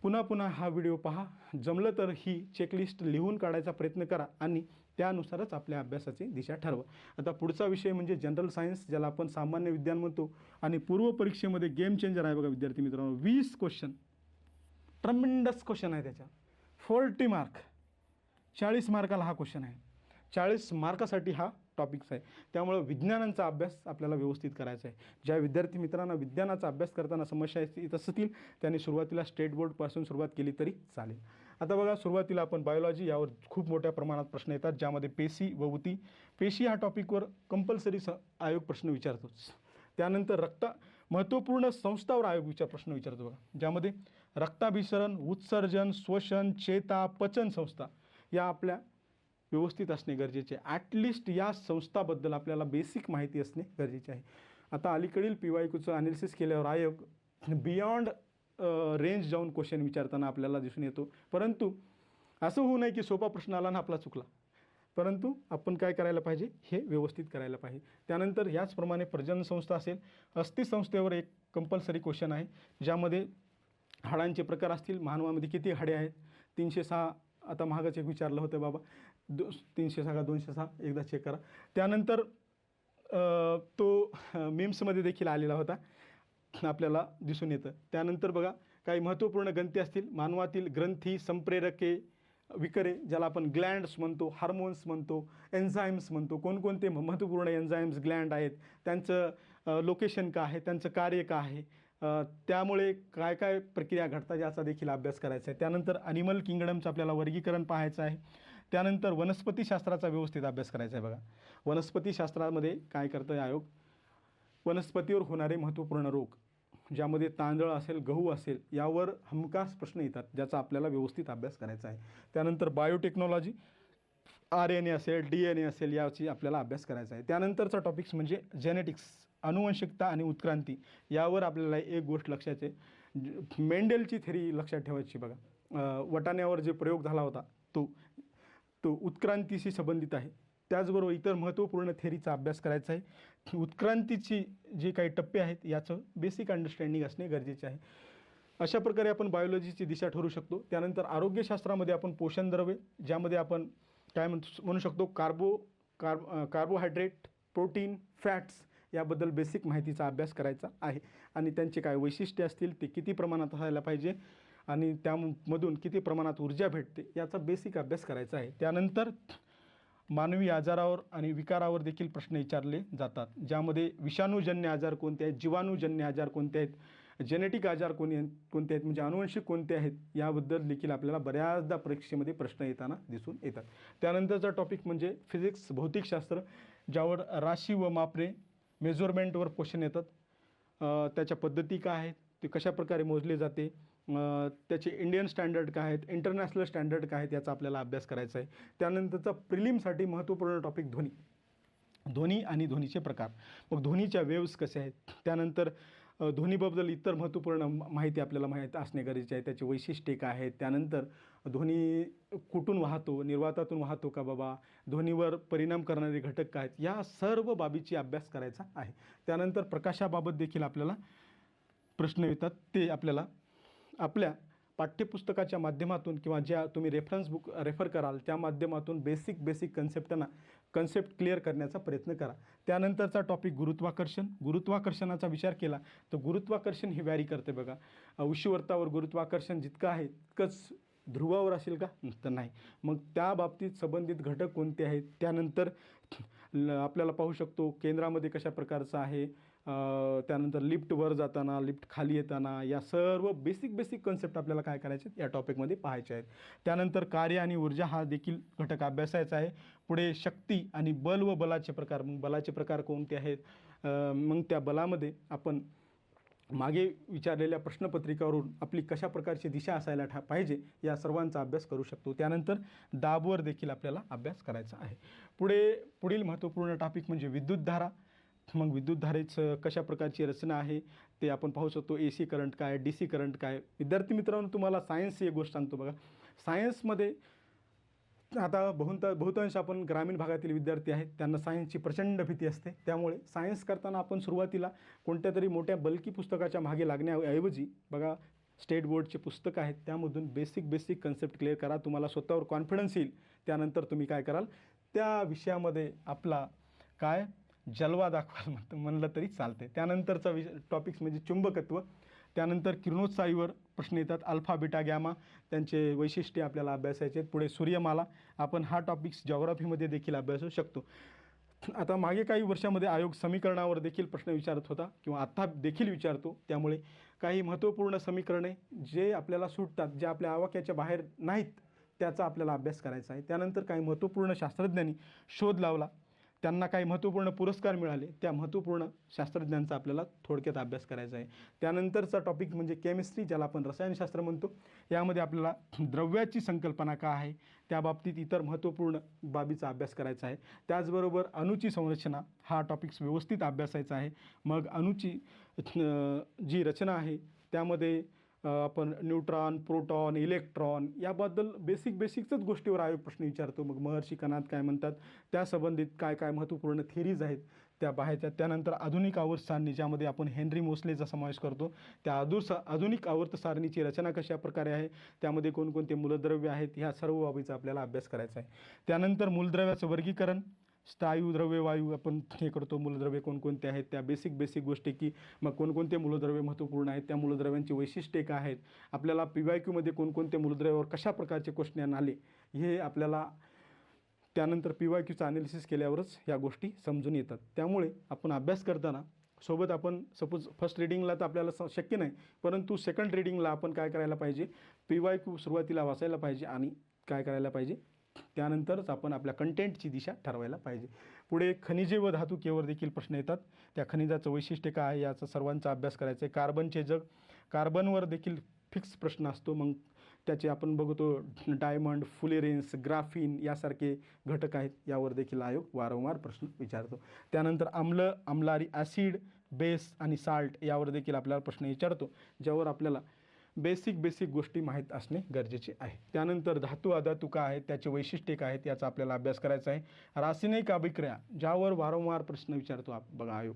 पुन्हा हा व्हिडिओ पहा. जमलं तर ही चेकलिस्ट लिहून काढायचा प्रयत्न करा आणि त्यानुसारच आपल्या अभ्यासाची दिशा ठरवा. आता पुढचा विषय म्हणजे जनरल सायन्स, ज्याला आपण सामान्य विज्ञान म्हणतो, आणि पूर्व परीक्षेमध्ये गेम चेंजर आहे बघा विद्यार्थी मित्रांनो. 20 क्वेश्चन, ट्रमेंडस क्वेश्चन आहे त्याच्या, 40 मार्क, 40 मार्काला हा क्वेश्चन आहे. 40 मार्कासाठी हा टॉपिक्स आहे. त्यामुळं विज्ञानांचा अभ्यास आपल्याला व्यवस्थित करायचा आहे. ज्या विद्यार्थी मित्रांना विज्ञानाचा अभ्यास करताना समस्या येत असतील त्यांनी सुरुवातीला स्टेट बोर्डपासून सुरुवात केली तरी चालेल. आता बघा सुरुवातीला आपण बायोलॉजी, यावर खूप मोठ्या प्रमाणात प्रश्न येतात, ज्यामध्ये पेशी व ऊती. पेशी ह्या टॉपिकवर कंपल्सरी आयोग प्रश्न विचारतोच. त्यानंतर महत्त्वपूर्ण संस्थावर आयोग प्रश्न विचारतो बघा, ज्यामध्ये रक्ताभिसरण, उत्सर्जन, श्वसन, चेता, पचन संस्था या आपल्या व्यवस्थित असणे गरजेचे आहे. ॲटलिस्ट या संस्थाबद्दल आपल्याला बेसिक माहिती असणे गरजेचे आहे. आता अलीकडील PYQचं अनालिसिस केल्यावर आयोग बियॉन्ड रेंज जाऊन क्वेश्चन विचारताना आपल्याला दिसून येतो. परंतु असं होऊ नये की सोपा प्रश्न आला ना आपला चुकला, परंतु आपण काय करायला पाहिजे, हे व्यवस्थित करायला पाहिजे. त्यानंतर याचप्रमाणे प्रजनन संस्था असेल, अस्थिसंस्थेवर एक कंपल्सरी क्वेश्चन आहे, ज्यामध्ये हाडांचे प्रकार असतील. मानवामध्ये किती हाडे आहेत, 306. आता महागच एक विचारलं होतं बाबा, 306 का 206, एकदा चेक करा. त्यानंतर तो मीम्समध्ये देखील आलेला होता, आपल्याला दिसून येतं. त्यानंतर बघा काही महत्त्वपूर्ण ग्रंथी असतील, मानवातील ग्रंथी, संप्रेरके, विकरे, ज्याला आपण ग्लँड्स म्हणतो, हार्मोन्स म्हणतो, एन्झाईम्स म्हणतो. कोणकोणते महत्त्वपूर्ण एन्झाईम्स, ग्लँड आहेत, त्यांचं लोकेशन काय आहे, त्यांचं कार्य काय आहे, त्यामुळे काय काय प्रक्रिया घडतात, याचा देखील अभ्यास करायचा आहे. त्यानंतर ॲनिमल किंगडमचं आपल्याला वर्गीकरण पाहायचं आहे. त्यानंतर वनस्पतीशास्त्राचा व्यवस्थित अभ्यास करायचा आहे. बघा वनस्पतीशास्त्रामध्ये काय करतं आयोग, वनस्पतीवर होणारे महत्त्वपूर्ण रोग, ज्यामध्ये तांदळ असेल, गहू असेल, यावर हमखास प्रश्न येतात, ज्याचा आपल्याला व्यवस्थित अभ्यास करायचा आहे. त्यानंतर बायोटेक्नॉलॉजी, RNA असेल, DNA असेल, याची आपल्याला अभ्यास करायचा आहे. त्यानंतरचा टॉपिक्स म्हणजे जेनेटिक्स, अनुवंशिकता आणि उत्क्रांती. यावर आपल्याला एक गोष्ट लक्षात आहे, मेंडेलची थेरी लक्षात ठेवायची. बघा वटाण्यावर जे प्रयोग झाला होता तो उत्क्रांतीशी संबंधित आहे. त्याचबरोबर इतर महत्त्वपूर्ण थेरीचा अभ्यास करायचा आहे. उत्क्रांतीची जे काही टप्पे आहेत याचं बेसिक अंडरस्टँडिंग असणे गरजेचे आहे. अशा प्रकारे आपण बायोलॉजीची दिशा ठरवू शकतो. त्यानंतर आरोग्यशास्त्रामध्ये आपण पोषण द्रव्ये, ज्यामध्ये आपण काय म्हणू शकतो, कार्बोहायड्रेट, प्रोटीन, फॅट्स याबद्दल बेसिक माहितीचा अभ्यास करायचा आहे आणि त्यांचे काय वैशिष्ट्ये असतील, ते किती प्रमाणात असायला पाहिजे आणि त्यामधून किती प्रमाणात ऊर्जा भेटते याचा बेसिक अभ्यास करायचा आहे. त्यानंतर मानवी आजारावर आणि विकारावर देखील प्रश्न विचारले जातात, ज्यामध्ये विषाणूजन्य आजार कोणते आहेत, जीवाणूजन्य आजार कोणते आहेत, जेनेटिक आजार कोणते आहेत, म्हणजे अनुवंशिक कोणते आहेत, याबद्दल देखील आपल्याला बऱ्याचदा परीक्षेमध्ये प्रश्न येताना दिसून येतात. त्यानंतरचा टॉपिक म्हणजे फिजिक्स, भौतिकशास्त्र, ज्यावर राशी व मापने मेजरमेंटवर क्वेश्चन येतात. त्याच्या पद्धती काय आहेत, ते कशाप्रकारे मोजले जाते, त्याचे इंडियन स्टँडर्ड काय आहेत, इंटरनॅशनल स्टँडर्ड काय आहेत, याचा आपल्याला अभ्यास करायचा आहे. त्यानंतरचा प्रिलिमसाठी महत्त्वपूर्ण टॉपिक ध्वनी आणि ध्वनीचे प्रकार. मग ध्वनीच्या वेव्स कसे आहेत, त्यानंतर ध्वनीबद्दल इतर महत्त्वपूर्ण माहिती आपल्याला माहीत असणे गरजेचे आहे, त्याची वैशिष्ट्ये काय आहेत. त्यानंतर ध्वनी कुठून वाहतो, निर्वातातून वाहतो का बाबा, ध्वनीवर परिणाम करणारे घटक काय आहेत, या सर्व बाबीची अभ्यास करायचा आहे. त्यानंतर प्रकाशाबाबत देखील आपल्याला प्रश्न येतात, ते आपल्याला आपल्या पाठ्यपुस्तकाच्या माध्यमातून किंवा ज्या तुम्ही रेफरन्स बुक रेफर कराल त्या माध्यमातून बेसिक कन्सेप्ट क्लिअर करण्याचा प्रयत्न करा. त्यानंतरचा टॉपिक गुरुत्वाकर्षणाचा विचार केला तर गुरुत्वाकर्षण ही व्हॅरी करते बघा. विषुववृत्तावर गुरुत्वाकर्षण जितकं आहे तितकंच ध्रुवावर असेल का, तर नाही. मग त्या बाबतीत संबंधित घटक कोणते आहेत. त्यानंतर आपल्याला पाहू शकतो केंद्रामध्ये कशा प्रकारचं आहे. त्यानंतर लिफ्ट वर जाताना, लिफ्ट खाली येताना, या सर्व बेसिक कन्सेप्ट आपल्याला काय करायचे या टॉपिकमध्ये पाहायचे आहेत. त्यानंतर कार्य आणि ऊर्जा हा देखील घटक अभ्यासायचा आहे. पुढे शक्ती आणि बल व बलाचे प्रकार. मग बलाचे प्रकार कोणते आहेत, मग त्या बलामध्ये आपण मागे विचारलेल्या प्रश्नपत्रिकावरून आपली कशा प्रकारची दिशा असायला पाहिजे या सर्वांचा अभ्यास करू शकतो. त्यानंतर दाबवर देखील आपल्याला अभ्यास करायचा आहे. पुढील महत्त्वपूर्ण टॉपिक म्हणजे विद्युतधारा. मग विद्युतधारेचं कशा प्रकारची रचना आहे ते आपण पाहू शकतो. AC करंट काय, DC करंट काय. विद्यार्थी मित्रांनो, तुम्हाला सायन्सची एक गोष्ट सांगतो बघा. सायन्समध्ये आता बहुतांश आपण ग्रामीण भागातील विद्यार्थी आहेत, त्यांना सायन्सची प्रचंड भीती असते. त्यामुळे सायन्स करताना आपण सुरुवातीला कोणत्या तरी मोठ्या बल्की पुस्तकाच्या मागे लागण्याऐवजी बघा, स्टेट बोर्डचे पुस्तकं आहेत त्यामधून बेसिक कन्सेप्ट क्लिअर करा. तुम्हाला स्वतःवर कॉन्फिडन्स येईल. त्यानंतर तुम्ही काय कराल, त्या विषयामध्ये आपला काय जलवा दाखवाल म्हणलं तरी चालते. त्यानंतरचा टॉपिक्स म्हणजे चुंबकत्व. त्यानंतर किरणोत्सारीवर प्रश्न येतात, अल्फा बीटा गॅमा, त्यांचे वैशिष्ट्ये आपल्याला अभ्यासायचे आहेत. पुढे सूर्यमाला, आपण हा टॉपिक्स जॉग्राफीमध्ये देखील अभ्यासू शकतो. आता मागे काही वर्षामध्ये आयोग समीकरणावर देखील प्रश्न विचारत होता किंवा आत्ता देखील विचारतो. त्यामुळे काही महत्त्वपूर्ण समीकरणे जे आपल्याला सुटतात, जे आपल्या आवाक्याच्या बाहेर नाहीत, त्याचा आपल्याला अभ्यास करायचा आहे. त्यानंतर काही महत्त्वपूर्ण शास्त्रज्ञांनी शोध लावला, त्यांना काही महत्त्वपूर्ण पुरस्कार मिळाले, त्या महत्त्वपूर्ण शास्त्रज्ञांचा आपल्याला थोडक्यात अभ्यास करायचा आहे. त्यानंतरचा टॉपिक म्हणजे केमिस्ट्री, ज्याला आपण रसायनशास्त्र म्हणतो. यामध्ये आपल्याला द्रव्याची संकल्पना काय आहे, त्याबाबतीत इतर महत्त्वपूर्ण बाबीचा अभ्यास करायचा आहे. त्याचबरोबर अणूची संरचना हा टॉपिक्स व्यवस्थित अभ्यासायचा आहे. मग अणूची जी रचना आहे त्यामध्ये आपण न्यूट्रॉन, प्रोटॉन, इलेक्ट्रॉन याबद्दल बेसिकच गोष्टीवर आयोग प्रश्न विचारतो. मग महर्षी कणाद काय म्हणतात, त्या संबंधित काय महत्त्वपूर्ण थिअरीज आहेत त्या पाहायच्या. त्यानंतर आधुनिक आवर्त सारणी, ज्यामध्ये आपण हेनरी मोसलेचा समावेश करतो. त्या आधुनिक आवर्त सारणीची रचना कशा प्रकारे आहे, त्यामध्ये कोणकोणते मूलद्रव्य आहेत, ह्या सर्व बाबीचा आपल्याला अभ्यास करायचा आहे. त्यानंतर मूलद्रव्याचं वर्गीकरण, स्थायू द्रव्य, वायू आपण हे करतो. मूलद्रव्य कोणकोणते आहेत, त्या बेसिक गोष्टी की मग कोणकोणते मूलद्रव्य महत्त्वपूर्ण आहेत, त्या मूलद्रव्यांची वैशिष्ट्ये काय आहेत, आपल्याला PYQमध्ये कोणकोणते मूलद्रव्यावर कशा प्रकारचे क्वेश्चन आले, हे आपल्याला त्यानंतर PYQचं ॲनालिसिस केल्यावरच ह्या गोष्टी समजून येतात. त्यामुळे आपण अभ्यास करताना सोबत आपण सपोज फर्स्ट रिडिंगला तर आपल्याला शक्य नाही, परंतु सेकंड रिडिंगला आपण काय करायला पाहिजे, PYQ सुरुवातीला वाचायला पाहिजे आणि काय करायला पाहिजे, त्यानंतरच आपण आपल्या कंटेंटची दिशा ठरवायला पाहिजे. पुढे खनिजे व धातुकेवर देखील प्रश्न येतात. त्या खनिजाचं वैशिष्ट्य काय आहे याचा सर्वांचा अभ्यास करायचा आहे. कार्बनचे जग, कार्बनवर देखील फिक्स प्रश्न असतो. मग त्याचे आपण बघतो डायमंड, फुलेरेन्स, ग्राफिन यासारखे घटक आहेत, यावर देखील आयोग वारंवार प्रश्न विचारतो. त्यानंतर आम्लारी, ॲसिड, बेस आणि साल्ट यावर देखील आपल्याला प्रश्न विचारतो, ज्यावर आपल्याला बेसिक गोष्टी माहीत असणे गरजेचे आहे. त्यानंतर धातू अधातू काय आहेत, त्याचे वैशिष्ट्ये काय आहेत, याचा आपल्याला अभ्यास करायचा आहे. रासायनिक अभिक्रिया, ज्यावर वारंवार प्रश्न विचारतो बघा आयोग.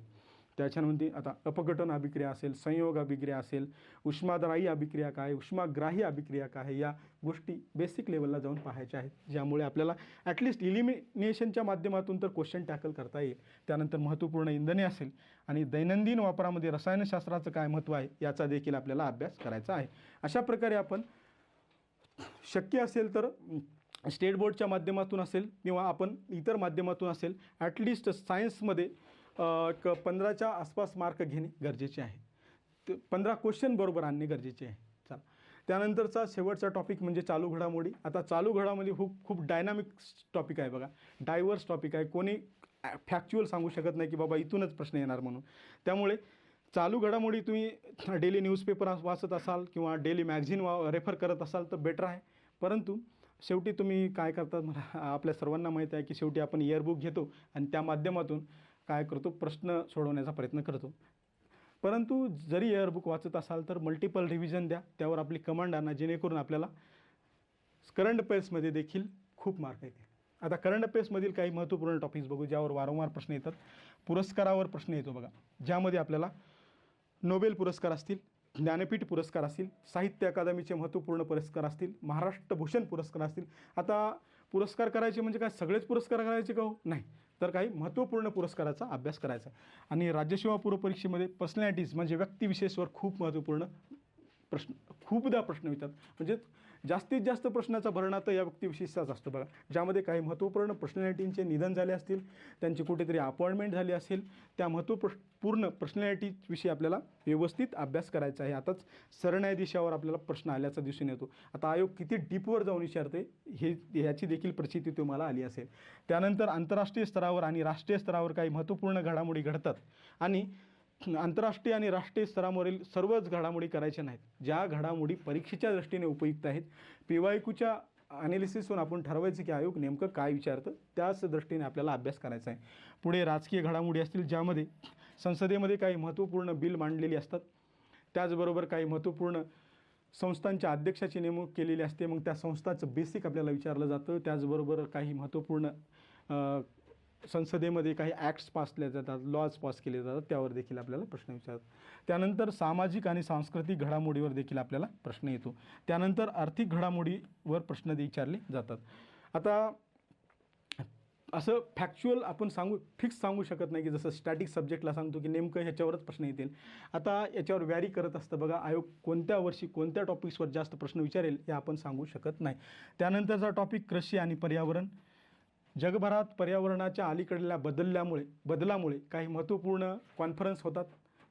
त्याच्यामध्ये आता अपघटन अभिक्रिया असेल, संयोग अभिक्रिया असेल, उष्मादायी अभिक्रिया काय, उष्माग्राही अभिक्रिया काय, या गोष्टी बेसिक लेवलला जाऊन पाहायच्या आहेत, ज्यामुळे आपल्याला ॲटलिस्ट इलिमिनेशनच्या माध्यमातून तर क्वेश्चन टॅकल करता येईल. त्यानंतर महत्त्वपूर्ण इंधने असेल आणि दैनंदिन वापरामध्ये रसायनशास्त्राचं काय महत्त्व आहे याचा देखील आपल्याला अभ्यास करायचा आहे. अशा प्रकारे आपण शक्य असेल तर स्टेट बोर्डच्या माध्यमातून असेल किंवा आपण इतर माध्यमातून असेल, ॲटलिस्ट सायन्समध्ये 15च्या आसपास मार्क घेणे गरजेचे आहे. 15 क्वेश्चन बरोबर आणणे गरजेचे आहे. चला, त्यानंतरचा शेवटचा टॉपिक म्हणजे चालू घडामोडी. आता चालू घडामोडी खूप डायनामिक टॉपिक आहे बघा, डायव्हर्स टॉपिक आहे. कोणी फॅक्च्युअल सांगू शकत नाही की बाबा इथूनच प्रश्न येणार म्हणून. त्यामुळे चालू घडामोडी तुम्ही डेली न्यूजपेपर वाचत असाल किंवा डेली मॅगझिन रेफर करत असाल तर बेटर आहे. परंतु शेवटी तुम्ही काय करतात, मला आपल्या सर्वांना माहीत आहे की शेवटी आपण इयरबुक घेतो आणि त्या माध्यमातून काय करतो, प्रश्न सोडवण्याचा प्रयत्न करतो. परंतु जरी इयरबुक वाचत असाल तर मल्टिपल रिव्हिजन द्या, त्यावर आपली कमांड आणा, जेणेकरून आपल्याला करंट अफेअर्समध्ये देखील खूप मार्क येतील. आता करंट अफेअर्समधील काही महत्त्वपूर्ण टॉपिक्स बघू, ज्यावर वारंवार प्रश्न येतात. पुरस्कारावर प्रश्न येतो बघा, ज्यामध्ये आपल्याला नोबेल पुरस्कार असतील, ज्ञानपीठ पुरस्कार असतील, साहित्य अकादमीचे महत्त्वपूर्ण पुरस्कार असतील, महाराष्ट्र भूषण पुरस्कार असतील. आता पुरस्कार करायचे म्हणजे काय सगळेच पुरस्कार करायचे का हो? नाही, तर काही महत्त्वपूर्ण पुरस्काराचा अभ्यास करायचा. आणि राज्यसेवा पूर्व परीक्षेमध्ये पर्सनॅलिटीज म्हणजे व्यक्तिविशेषवर खूप महत्त्वपूर्ण प्रश्न, खूपदा प्रश्न येतात. म्हणजे जास्तीत जास्त प्रश्नाचा भरणा तर या व्यक्तिविशेषाचाच असतो बघा, ज्यामध्ये काही महत्त्वपूर्ण पर्सनॅलिटींचे निधन झाले असतील, त्यांची कुठेतरी अपॉइंटमेंट झाली असेल, त्या महत्त्वपूर्ण पर्सनॅलिटीविषयी आपल्याला व्यवस्थित अभ्यास करायचा आहे. आताच सरन्यायाधीशावर आपल्याला प्रश्न आल्याचा दिसून येतो. आता आयोग किती डीपवर जाऊन विचारते ह्याची देखील प्रचिती तुम्हाला आली असेल. त्यानंतर आंतरराष्ट्रीय स्तरावर आणि राष्ट्रीय स्तरावर काही महत्त्वपूर्ण घडामोडी घडतात आणि आंतरराष्ट्रीय आणि राष्ट्रीय स्तरावरील सर्वच घडामोडी करायच्या नाहीत. ज्या घडामोडी परीक्षेच्या दृष्टीने उपयुक्त आहेत, PYQच्या ॲनालिसिसवरून आपण ठरवायचं की आयोग नेमकं काय विचारतं, त्याच दृष्टीने आपल्याला अभ्यास करायचा आहे. पुढे राजकीय घडामोडी असतील, ज्यामध्ये संसदेमध्ये काही महत्त्वपूर्ण बिल मांडलेली असतात. त्याचबरोबर काही महत्त्वपूर्ण संस्थांच्या अध्यक्षाची नेमणूक केलेली असते, मग त्या संस्थाचं बेसिक आपल्याला विचारलं जातं. त्याचबरोबर काही महत्त्वपूर्ण संसदेमध्ये काही ॲक्ट्स पास केले जातात, लॉज पास केले जातात, त्यावर देखील आपल्याला प्रश्न विचारतात. त्यानंतर सामाजिक आणि सांस्कृतिक घडामोडीवर देखील आपल्याला प्रश्न येतो. त्यानंतर आर्थिक घडामोडीवर प्रश्न विचारले जातात. आता असं फॅक्च्युअल आपण फिक्स सांगू शकत नाही की जसं स्टॅटिक सब्जेक्टला सांगतो की नेमकं ह्याच्यावरच प्रश्न येतील. आता याच्यावर व्हॅरी करत असतं बघा, आयोग कोणत्या वर्षी कोणत्या टॉपिक्सवर जास्त प्रश्न विचारेल हे आपण सांगू शकत नाही. त्यानंतरचा टॉपिक कृषी आणि पर्यावरण. जगभरात पर्यावरणाच्या अलीकडल्या बदलामुळे काही महत्त्वपूर्ण कॉन्फरन्स होतात.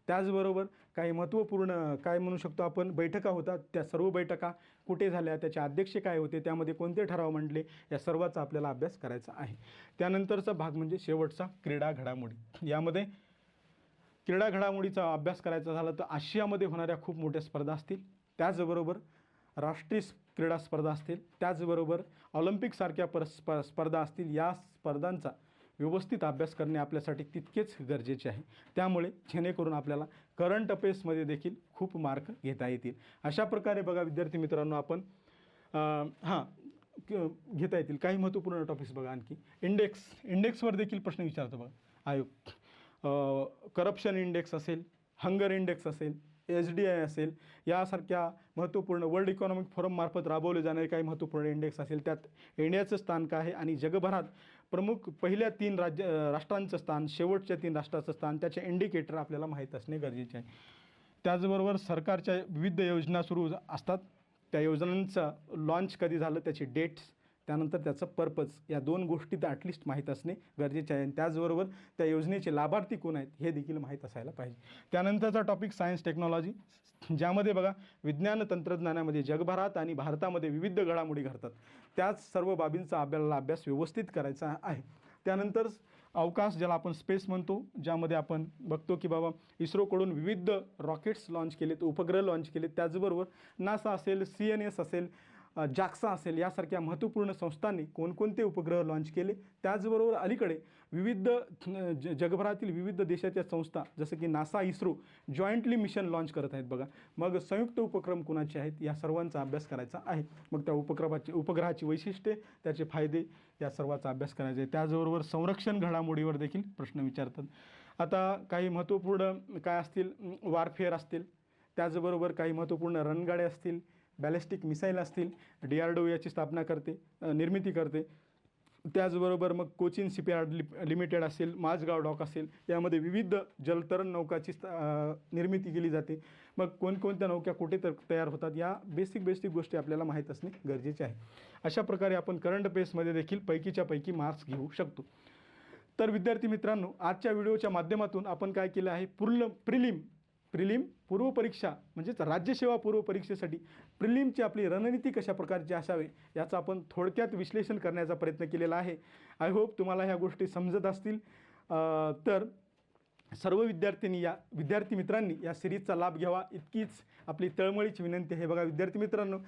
त्याचबरोबर काही महत्त्वपूर्ण काय म्हणू शकतो आपण बैठका होतात. त्या सर्व बैठका कुठे झाल्या, त्याचे अध्यक्ष काय होते, त्यामध्ये कोणते ठराव मांडले, या सर्वाचा आपल्याला अभ्यास करायचा आहे. त्यानंतरचा भाग म्हणजे शेवटचा क्रीडा घडामोडी. यामध्ये क्रीडा घडामोडीचा अभ्यास करायचा झाला तर आशियामध्ये होणाऱ्या खूप मोठ्या स्पर्धा असतील, त्याचबरोबर राष्ट्रीय क्रीडा स्पर्धा असतील, त्याचबरोबर ऑलिम्पिकसारख्या स्पर्धा असतील. या स्पर्धांचा व्यवस्थित अभ्यास करणे आपल्यासाठी तितकेच गरजेचे आहे. त्यामुळे जेणेकरून आपल्याला करंट अफेअर्समध्ये देखील खूप मार्क घेता येतील. अशा प्रकारे बघा विद्यार्थी मित्रांनो, आपण घेता येतील काही महत्त्वपूर्ण टॉपिक्स बघा. आणखी इंडेक्सवर देखील प्रश्न विचारतो बघा आयोग. करप्शन इंडेक्स असेल, हंगर इंडेक्स असेल, SDI असेल, यासारख्या महत्त्वपूर्ण वर्ल्ड इकॉनॉमिक फोरममार्फत राबवले जाणारे काही महत्त्वपूर्ण इंडेक्स असेल, त्यात इंडियाचं स्थान काय आहे आणि जगभरात प्रमुख पहिल्या 3 राष्ट्रांचं स्थान, शेवटच्या 3 राष्ट्राचं स्थान, त्याचे इंडिकेटर आपल्याला माहीत असणे गरजेचे आहे. त्याचबरोबर सरकारच्या विविध योजना सुरू असतात, त्या योजनांचं लॉन्च कधी झालं, त्याची डेट्स, त्यानंतर त्याचं पर्पज, या 2 गोष्टी तर ॲटलिस्ट माहीत असणे गरजेचे आहे. आणि त्याचबरोबर त्या योजनेचे लाभार्थी कोण आहेत हे देखील माहीत असायला पाहिजे. त्यानंतरचा टॉपिक सायन्स टेक्नॉलॉजी, ज्यामध्ये बघा विज्ञान तंत्रज्ञानामध्ये जगभरात आणि भारतामध्ये विविध घडामोडी घडतात. त्याच सर्व बाबींचा आपल्याला अभ्यास व्यवस्थित करायचा आहे. त्यानंतर अवकाश, ज्याला आपण स्पेस म्हणतो, ज्यामध्ये आपण बघतो की बाबा इस्रोकडून विविध रॉकेट्स लॉन्च केलेत, उपग्रह लॉन्च केलेत. त्याचबरोबर नासा असेल, CNS असेल, JAXA असेल, यासारख्या महत्त्वपूर्ण संस्थांनी कोणकोणते उपग्रह लॉन्च केले. त्याचबरोबर अलीकडे विविध जगभरातील विविध देशाच्या संस्था जसं की NASA, ISRO jointly mission launch करत आहेत बघा. मग संयुक्त उपक्रम कोणाचे आहेत या सर्वांचा अभ्यास करायचा आहे. मग त्या उपग्रहाची वैशिष्ट्ये, त्याचे फायदे, या सर्वाचा अभ्यास करायचा आहे. त्याचबरोबर संरक्षण घडामोडीवर देखील प्रश्न विचारतात. आता काही महत्त्वपूर्ण काय असतील, वारफेअर असतील, त्याचबरोबर काही महत्त्वपूर्ण रणगाड्या असतील, बॅलिस्टिक मिसाईल असतील, DRDO याची स्थापना करते, निर्मिती करते. त्याचबरोबर मग कोचिन शिपयार्ड लिमिटेड असेल, माझगाव डॉक असेल, यामध्ये विविध जलतरण नौकाची निर्मिती केली जाते. मग कोणकोणत्या नौका कुठे तयार होतात, या बेसिक गोष्टी आपल्याला माहीत असणे गरजेचे आहे. अशा प्रकारे आपण करंट अफेअर्समध्ये देखील पैकीच्या पैकी मार्क्स घेऊ शकतो. तर विद्यार्थी मित्रांनो, आजच्या व्हिडिओच्या माध्यमातून आपण काय केलं आहे, प्रिलिम पूर्वपरीक्षा म्हणजेच राज्यसेवा पूर्वपरीक्षेसाठी प्रिलिमची आपली रणनीती कशा प्रकारची असावी याचा आपण थोडक्यात विश्लेषण करण्याचा प्रयत्न केलेला आहे. आय होप तुम्हाला ह्या गोष्टी समजत असतील. तर सर्व विद्यार्थी मित्रांनी या सिरीजचा लाभ घ्यावा, इतकीच आपली तळमळीची विनंती आहे. बघा विद्यार्थी मित्रांनो,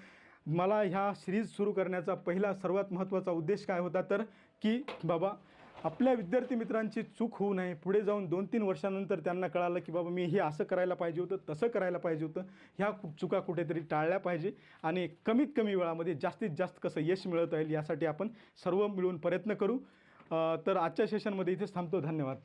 मला ह्या सिरीज सुरू करण्याचा पहिला सर्वात महत्त्वाचा उद्देश काय होता, तर की बाबा आपल्या विद्यार्थी मित्रांची चूक होऊ नये. पुढे जाऊन 2-3 वर्षानंतर त्यांना कळालं की बाबा मी हे असं करायला पाहिजे होतं, तसं करायला पाहिजे होतं, ह्या चुका कुठेतरी टाळल्या पाहिजे आणि कमीत कमी वेळामध्ये जास्तीत जास्त कसं यश मिळवता येईल यासाठी आपण सर्व मिळून प्रयत्न करू. तर आजच्या सेशनमध्ये इथेच थांबतो. धन्यवाद.